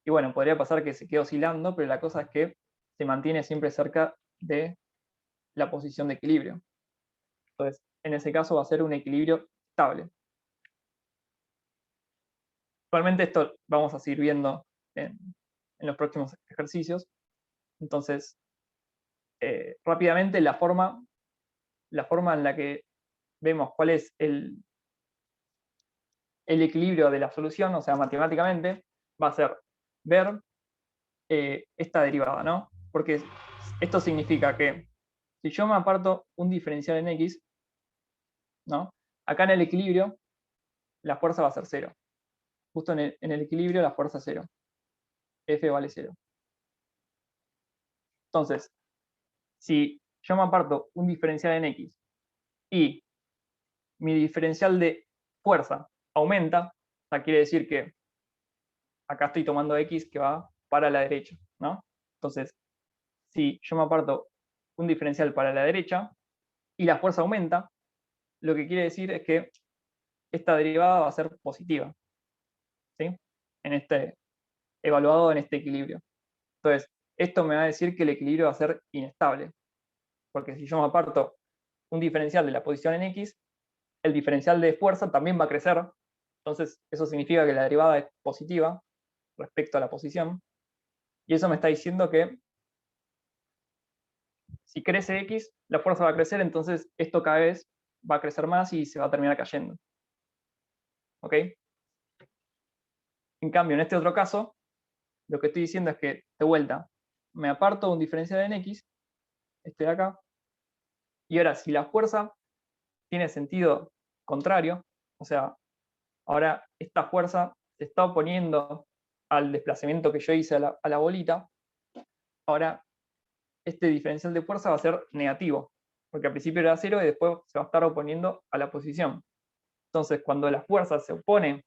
Y bueno, podría pasar que se quede oscilando, pero la cosa es que se mantiene siempre cerca de la posición de equilibrio. Entonces, en ese caso va a ser un equilibrio estable. Actualmente esto vamos a seguir viendo en los próximos ejercicios. Entonces, rápidamente la forma en la que vemos cuál es el equilibrio de la solución, o sea, matemáticamente, va a ser ver esta derivada, ¿no? Porque esto significa que si yo me aparto un diferencial en x, ¿no? Acá en el equilibrio, la fuerza va a ser 0. Justo en el equilibrio, la fuerza es 0. F vale 0. Entonces, si yo me aparto un diferencial en x y mi diferencial de fuerza aumenta, o sea, quiere decir que acá estoy tomando x que va para la derecha, ¿no? Entonces, si yo me aparto un diferencial para la derecha y la fuerza aumenta, lo que quiere decir es que esta derivada va a ser positiva, ¿sí? Evaluado en este equilibrio. Entonces, esto me va a decir que el equilibrio va a ser inestable, porque si yo me aparto un diferencial de la posición en x, el diferencial de fuerza también va a crecer, entonces eso significa que la derivada es positiva respecto a la posición, y eso me está diciendo que si crece x, la fuerza va a crecer, entonces esto cada vez va a crecer más y se va a terminar cayendo. ¿Ok? En cambio, en este otro caso, lo que estoy diciendo es que, de vuelta, me aparto un diferencial en x, este de acá, y ahora si la fuerza tiene sentido contrario, o sea, ahora esta fuerza se está oponiendo al desplazamiento que yo hice a la bolita, ahora este diferencial de fuerza va a ser negativo, porque al principio era 0 y después se va a estar oponiendo a la posición. Entonces, cuando la fuerza se opone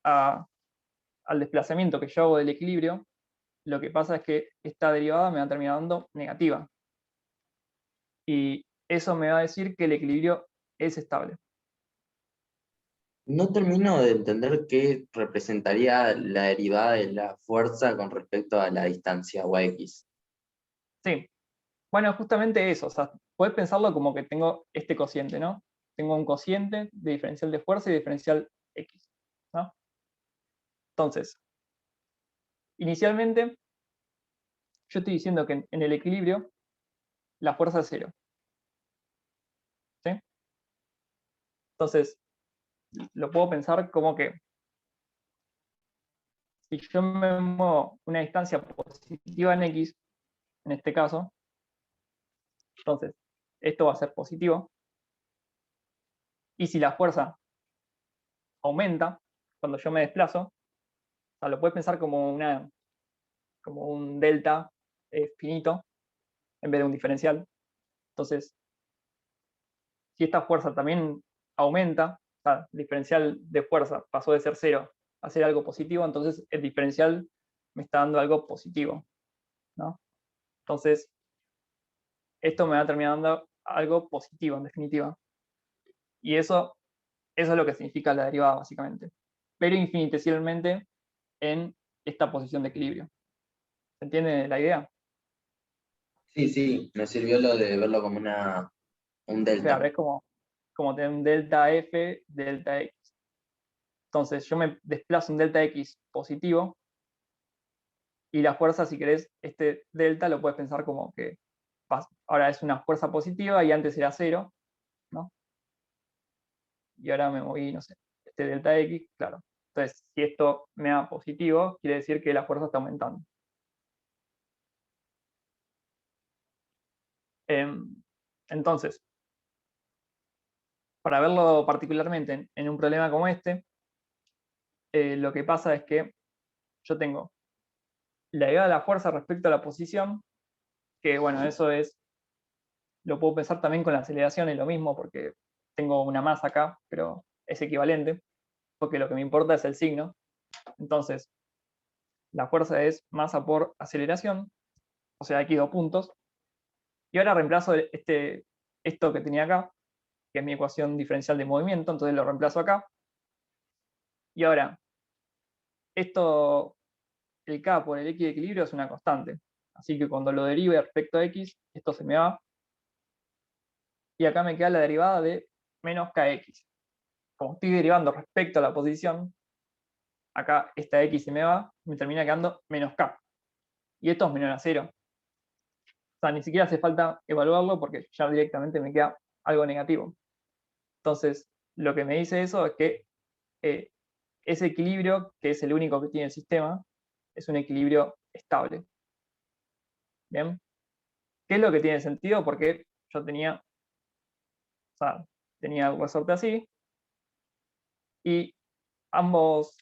al desplazamiento que yo hago del equilibrio, lo que pasa es que esta derivada me va a terminar dando negativa. Y eso me va a decir que el equilibrio es estable. No termino de entender qué representaría la derivada de la fuerza con respecto a la distancia o a x. Sí, Bueno, justamente eso, o sea, podés pensarlo como que tengo este cociente, ¿no? Tengo un cociente de diferencial de fuerza y diferencial X, ¿no? Entonces, inicialmente, yo estoy diciendo que en el equilibrio la fuerza es 0. ¿Sí? Entonces, lo puedo pensar como que si yo me muevo una distancia positiva en X, en este caso, entonces esto va a ser positivo. Y si la fuerza aumenta cuando yo me desplazo, o sea, lo puedes pensar como un delta finito en vez de un diferencial. Entonces, si esta fuerza también aumenta, o sea, el diferencial de fuerza pasó de ser 0 a ser algo positivo, entonces el diferencial me está dando algo positivo, ¿no? Entonces, esto me va a terminar dando algo positivo, en definitiva. Y eso es lo que significa la derivada, básicamente. Pero infinitesimalmente en esta posición de equilibrio. ¿Se entiende la idea? Sí, me sirvió lo de verlo como un delta. Claro, es como tener un delta F, delta X. Entonces, yo me desplazo un delta X positivo, y la fuerza, si querés, este delta lo puedes pensar como que ahora es una fuerza positiva y antes era 0, ¿no? Y ahora me moví, no sé, este delta X, claro. Entonces, si esto me da positivo, quiere decir que la fuerza está aumentando. Entonces, para verlo particularmente en un problema como este, lo que pasa es que yo tengo la derivada de la fuerza respecto a la posición, que bueno, eso lo puedo pensar también con la aceleración, es lo mismo, porque tengo una masa acá, pero es equivalente, porque lo que me importa es el signo. Entonces, la fuerza es masa por aceleración, o sea, aquí 2 puntos. Y ahora reemplazo esto que tenía acá, que es mi ecuación diferencial de movimiento, entonces lo reemplazo acá. Y ahora, el K por el X de equilibrio es una constante. Así que cuando lo derive respecto a X, esto se me va. Y acá me queda la derivada de menos Kx. Como estoy derivando respecto a la posición, acá esta X se me va, me termina quedando menos K. Y esto es menor a 0. O sea, ni siquiera hace falta evaluarlo porque ya directamente me queda algo negativo. Entonces, lo que me dice eso es que ese equilibrio, que es el único que tiene el sistema, es un equilibrio estable. ¿Bien? ¿Qué es lo que tiene sentido? Porque yo tenía el resorte así, y ambos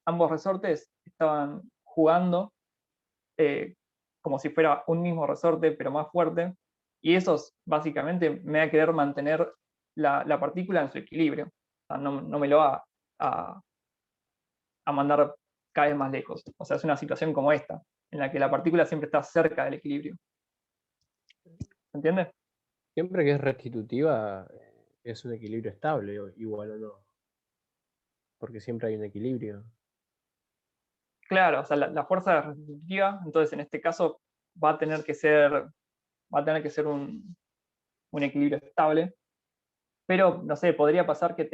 resortes estaban jugando como si fuera un mismo resorte, pero más fuerte, y eso básicamente me va a querer mantener la partícula en su equilibrio. O sea, no me lo va a mandar cada vez más lejos. O sea, es una situación como esta, en la que la partícula siempre está cerca del equilibrio. ¿Se entiende? Siempre que es restitutiva, es un equilibrio estable, igual o no. Porque siempre hay un equilibrio. Claro, o sea, la fuerza es restitutiva, entonces en este caso va a tener que ser un equilibrio estable. Pero, no sé, podría pasar que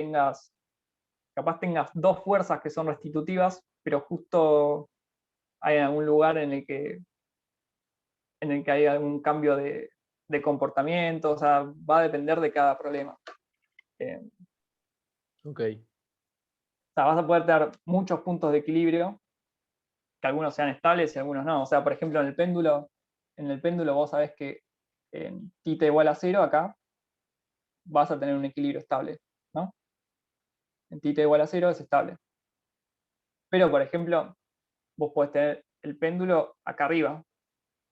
capaz tengas 2 fuerzas que son restitutivas, pero justo hay algún lugar en el que hay algún cambio de comportamiento, o sea, va a depender de cada problema. Ok. O sea, vas a poder tener muchos puntos de equilibrio, que algunos sean estables y algunos no. O sea, por ejemplo, en el péndulo vos sabés que en θ igual a 0 acá vas a tener un equilibrio estable, ¿no? En θ igual a 0 es estable. Pero, por ejemplo, vos podés tener el péndulo acá arriba.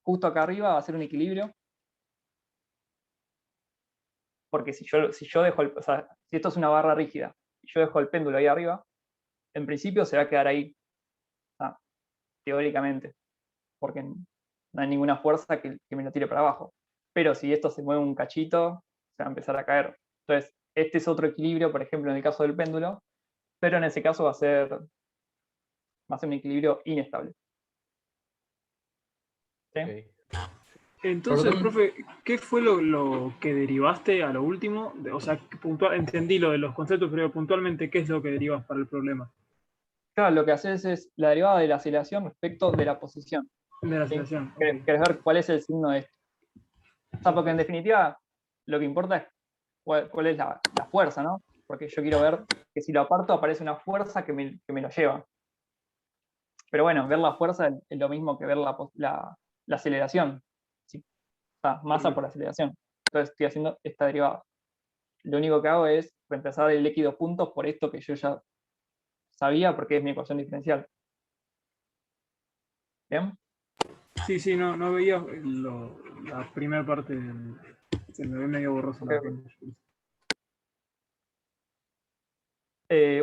Justo acá arriba va a ser un equilibrio. Porque si yo dejo o sea, si esto es una barra rígida y yo dejo el péndulo ahí arriba, en principio se va a quedar ahí, teóricamente, porque no hay ninguna fuerza que me lo tire para abajo. Pero si esto se mueve un cachito, se va a empezar a caer. Entonces, este es otro equilibrio, por ejemplo, en el caso del péndulo, pero en ese caso va a ser un equilibrio inestable. ¿Sí? Okay. Entonces, Perdón. profe, ¿qué fue lo que derivaste a lo último? O sea, entendí lo de los conceptos, pero puntualmente, ¿qué es lo que derivas para el problema? Claro, lo que haces es la derivada de la aceleración respecto de la posición. De la ¿sí? aceleración. ¿Querés ver cuál es el signo de esto? O sea, porque en definitiva lo que importa es cuál es la fuerza, ¿no? Porque yo quiero ver que si lo aparto aparece una fuerza que me lo lleva. Pero bueno, ver la fuerza es lo mismo que ver la aceleración. ¿sí? O sea, masa por aceleración. Entonces estoy haciendo esta derivada. Lo único que hago es reemplazar el x 2 puntos por esto que yo ya sabía porque es mi ecuación diferencial. ¿Bien? Sí, no veía la primera parte, se me ve medio borroso. Ok.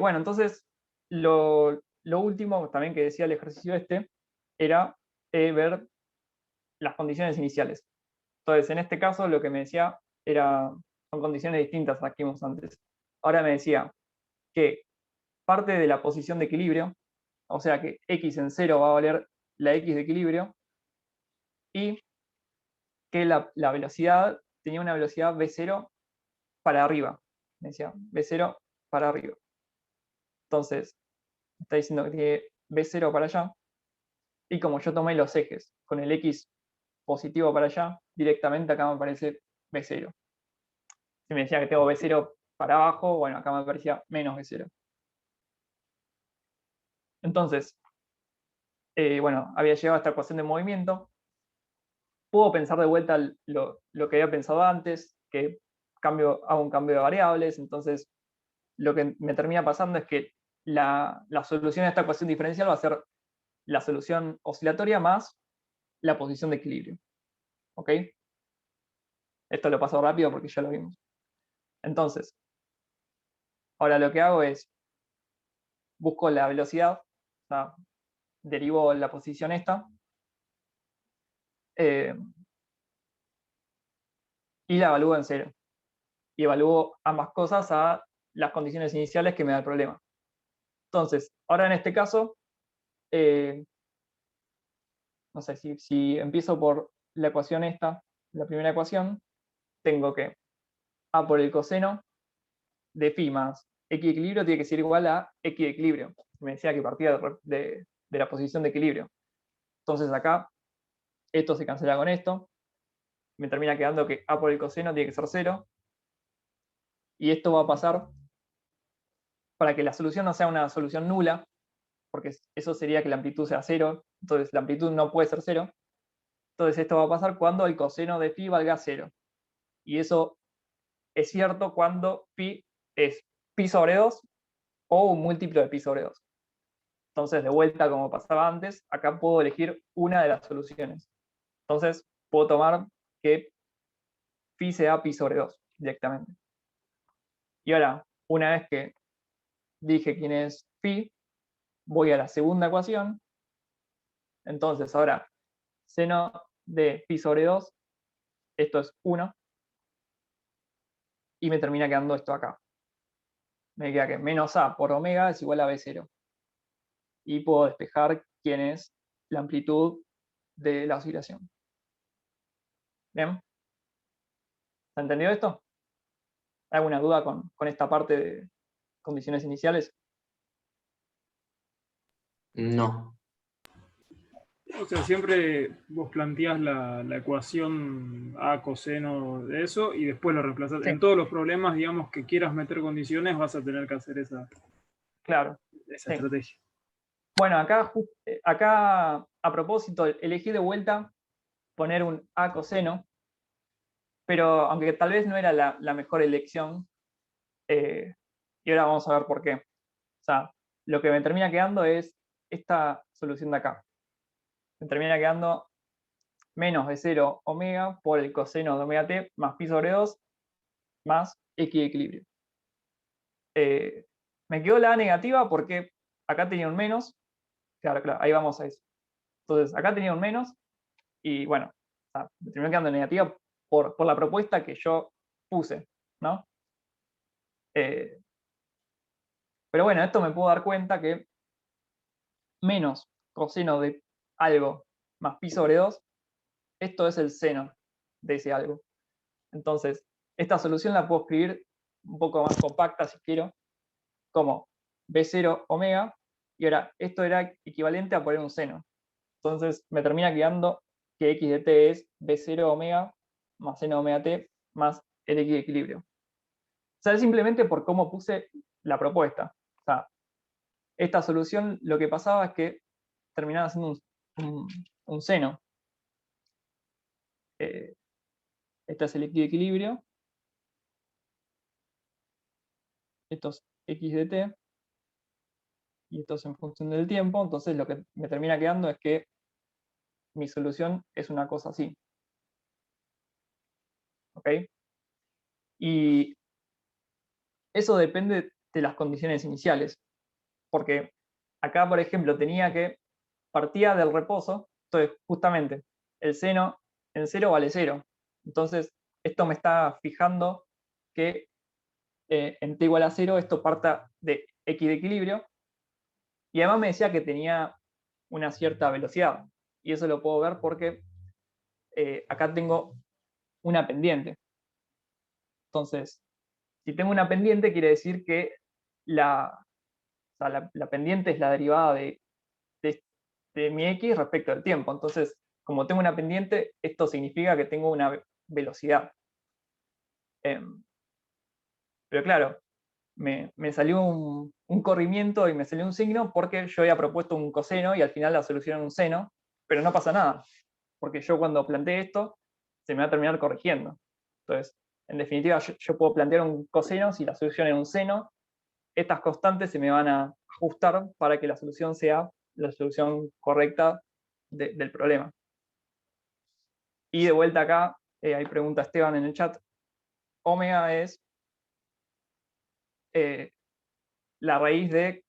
Bueno, entonces, lo último también que decía el ejercicio era ver las condiciones iniciales. Entonces, en este caso, lo que me decía son condiciones distintas a las que vimos antes. Ahora me decía que parte de la posición de equilibrio, o sea que x en 0 va a valer la x de equilibrio, y que la velocidad tenía una velocidad v0 para arriba. Me decía v0 para arriba. Entonces, está diciendo que tiene v0 para allá, y como yo tomé los ejes con el x positivo para allá, directamente acá me aparece v0. Si me decía que tengo v0 para abajo, bueno, acá me aparecía menos v0. Entonces, bueno, había llegado a esta ecuación de movimiento. Puedo pensar de vuelta lo que había pensado antes, que hago un cambio de variables, entonces lo que me termina pasando es que la solución a esta ecuación diferencial va a ser la solución oscilatoria más la posición de equilibrio. ¿Ok? Esto lo paso rápido porque ya lo vimos. Entonces, ahora lo que hago es, busco la velocidad, o sea, derivo la posición esta, y la evalúo en 0. Y evalúo ambas cosas a las condiciones iniciales que me da el problema. Entonces, ahora en este caso, no sé, si empiezo por la ecuación esta, la primera ecuación, tengo que a por el coseno de phi más x de equilibrio tiene que ser igual a x de equilibrio. Me decía que partía de la posición de equilibrio. Entonces acá, esto se cancela con esto. Me termina quedando que a por el coseno tiene que ser 0. Y esto va a pasar para que la solución no sea una solución nula, porque eso sería que la amplitud sea 0. Entonces la amplitud no puede ser 0. Entonces esto va a pasar cuando el coseno de phi valga 0. Y eso es cierto cuando phi es pi sobre 2 o un múltiplo de pi sobre 2. Entonces, de vuelta, como pasaba antes, acá puedo elegir una de las soluciones. Entonces, puedo tomar que phi sea pi sobre 2 directamente. Y ahora, una vez que dije quién es phi, voy a la segunda ecuación. Entonces, ahora, seno de pi sobre 2, esto es 1. Y me termina quedando esto acá. Me queda que menos a por omega es igual a b0. Y puedo despejar quién es la amplitud de la oscilación. ¿Bien? ¿Se entendió esto? ¿Hay alguna duda con esta parte de condiciones iniciales? No. O sea, siempre vos planteás la ecuación a coseno de eso y después lo reemplazás. Sí. En todos los problemas, digamos, que quieras meter condiciones, vas a tener que hacer esa sí. estrategia. Bueno, acá a propósito, elegí de vuelta poner un a coseno, pero aunque tal vez no era la mejor elección, y ahora vamos a ver por qué. O sea, lo que me termina quedando es esta solución de acá. Me termina quedando menos de 0 omega por el coseno de omega t más pi sobre 2 más x de equilibrio. Me quedó la a negativa porque acá tenía un menos. Claro, ahí vamos a eso. Entonces, acá tenía un menos y bueno, o sea, me terminó quedando negativa por la propuesta que yo puse, ¿no? Pero bueno, esto me puedo dar cuenta que menos coseno de algo más pi sobre 2 esto es el seno de ese algo. Entonces, esta solución la puedo escribir un poco más compacta si quiero, como B0 omega, y ahora esto era equivalente a poner un seno. Entonces me termina quedando que x de t es B0 omega más seno omega t más el x de equilibrio. O sea, es simplemente por cómo puse la propuesta. O sea, esta solución lo que pasaba es que terminaba siendo un seno. Este es el x de equilibrio. Esto es x de t. Y esto es en función del tiempo. Entonces lo que me termina quedando es que mi solución es una cosa así. ¿Ok? Y eso depende de las condiciones iniciales. Porque acá, por ejemplo, tenía que partía del reposo. Entonces, justamente, el seno en 0 vale 0. Entonces, esto me está fijando que en t igual a 0 esto parta de x de equilibrio. Y además me decía que tenía una cierta velocidad. Y eso lo puedo ver porque acá tengo una pendiente. Entonces, si tengo una pendiente, quiere decir que la pendiente es la derivada de mi x respecto al tiempo. Entonces, como tengo una pendiente, esto significa que tengo una velocidad. Pero claro, me salió un corrimiento y me salió un signo porque yo había propuesto un coseno y al final la solución era un seno, pero no pasa nada, porque yo cuando planteé esto, se me va a terminar corrigiendo. Entonces, en definitiva, yo puedo plantear un coseno si la solución es un seno. Estas constantes se me van a ajustar para que la solución sea la solución correcta del problema. Y de vuelta acá, hay pregunta Esteban en el chat. Omega es la raíz de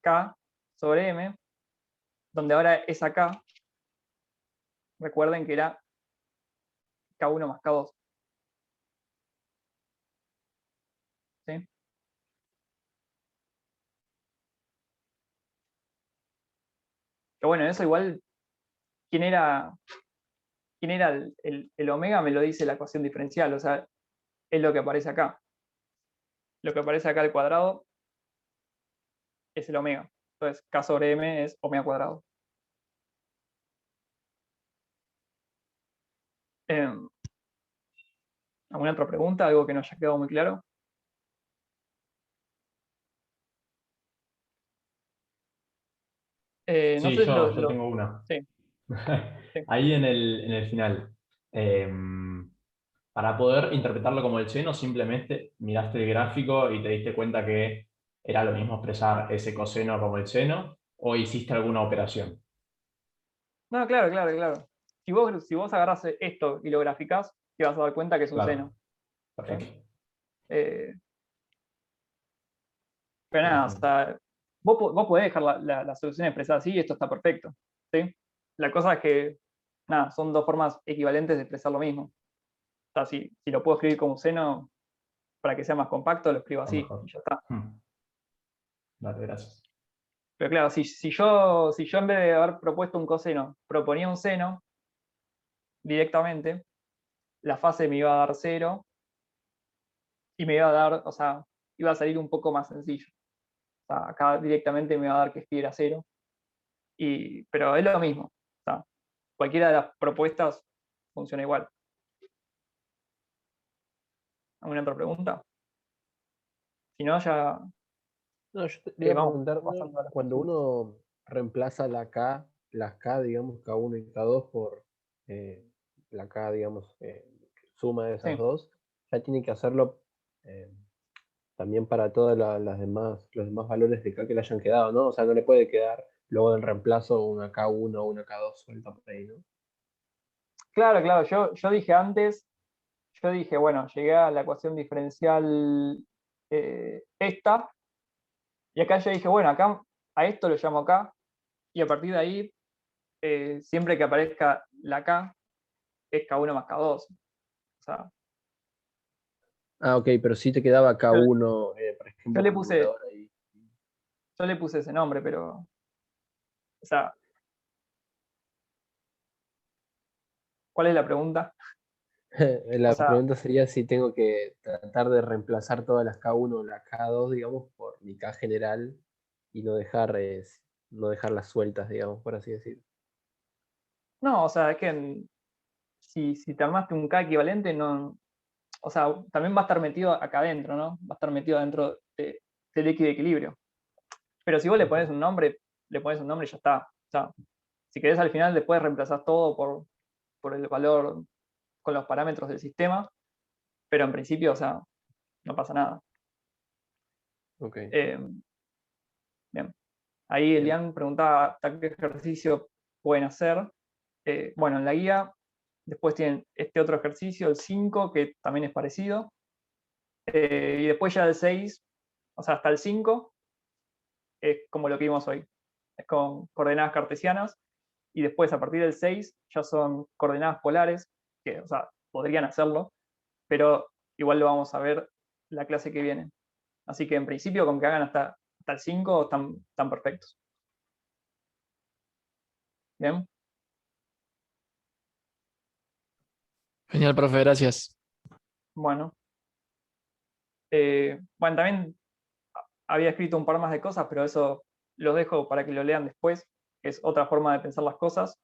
K sobre M, donde ahora esa K, recuerden que era K1 más K2. ¿Sí? Que bueno, eso igual, ¿quién era el omega? Me lo dice la ecuación diferencial, o sea, es lo que aparece acá. Lo que aparece acá al cuadrado es el omega. Entonces, K sobre M es omega cuadrado. ¿Alguna otra pregunta? ¿Algo que no haya quedado muy claro? No Sí, sé, yo tengo una. Sí. Ahí en el final, para poder interpretarlo como el seno, simplemente miraste el gráfico y te diste cuenta que era lo mismo expresar ese coseno como el seno, o hiciste alguna operación. No, claro. Si vos agarrás esto y lo graficás, te vas a dar cuenta que es un Claro. seno. Perfecto. Pero nada, o sea, vos podés dejar la solución expresada así y esto está perfecto. ¿Sí? La cosa es que, nada, son dos formas equivalentes de expresar lo mismo. O sea, si lo puedo escribir como un seno, para que sea más compacto, lo escribo así y ya está. Vale, gracias. Pero claro, si yo en vez de haber propuesto un coseno, proponía un seno directamente, la fase me iba a dar 0 y me iba a dar, o sea, iba a salir un poco más sencillo. O sea, acá directamente me va a dar que escribiera 0. Pero es lo mismo. O sea, cualquiera de las propuestas funciona igual. ¿Alguna otra pregunta? Si no, ya No, yo te iba a vamos preguntar, pasando a las cuando uno reemplaza las K, digamos, K1 y K2 por la K, digamos, suma de esas Sí. dos, ya tiene que hacerlo también para todas los demás valores de K que le hayan quedado, ¿no? O sea, no le puede quedar luego del reemplazo una K1 o una K2 suelta por ahí, ¿no? Claro, yo dije antes, bueno, llegué a la ecuación diferencial esta, y acá yo dije, bueno, acá a esto lo llamo K, y a partir de ahí, siempre que aparezca la K, es K1 más K2. O sea, Ah, ok, pero sí te quedaba K1, por ejemplo, yo le con puse numerador ahí. ese nombre, pero, o sea, ¿Cuál es la pregunta? La O sea, pregunta sería si tengo que tratar de reemplazar todas las K1 o las K2, digamos, por mi K general y no dejarlas sueltas, digamos, por así decirlo. no, o sea, es que si te armaste un K equivalente, no, o sea, también va a estar metido acá adentro, ¿no? Va a estar metido dentro del X de equilibrio. Pero si vos le pones un nombre y ya está. O sea, si querés al final después reemplazás todo por el valor con los parámetros del sistema, pero en principio, o sea, no pasa nada. Ok. Bien. Ahí Elian preguntaba hasta qué ejercicio pueden hacer. Bueno, en la guía después tienen este otro ejercicio, el 5, que también es parecido. Y después ya el 6, o sea, hasta el 5, es como lo que vimos hoy. Es con coordenadas cartesianas. Y después, a partir del 6, ya son coordenadas polares, que, o sea, podrían hacerlo, pero igual lo vamos a ver la clase que viene. Así que en principio, con que hagan hasta el 5, están perfectos. Bien. Genial, profe, gracias. Bueno. Bueno, también había escrito un par más de cosas, pero eso los dejo para que lo lean después, que es otra forma de pensar las cosas.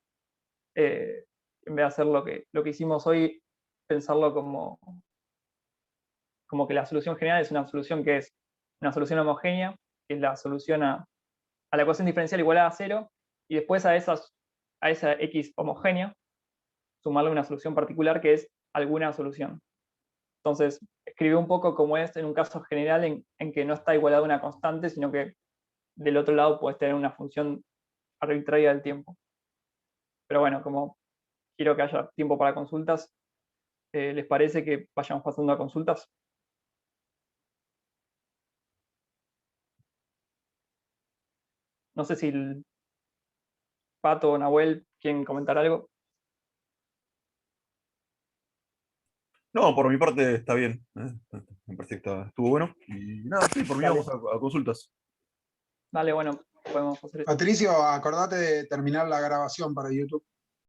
En vez de hacer lo que hicimos hoy, pensarlo como que la solución general es una solución que es una solución homogénea, que es la solución a la ecuación diferencial igualada a 0, y después a esa X homogénea, sumarle una solución particular que es alguna solución. Entonces, escribí un poco como es en un caso general en que no está igualada a una constante, sino que del otro lado puedes tener una función arbitraria del tiempo. Pero bueno, como quiero que haya tiempo para consultas, ¿les parece que vayamos pasando a consultas? No sé si el Pato o Nahuel quieren comentar algo. No, por mi parte está bien. Me parece que estuvo bueno. Y nada, sí, por mí Dale. vamos a consultas. Dale, bueno, podemos hacer eso. Patricio, acordate de terminar la grabación para YouTube.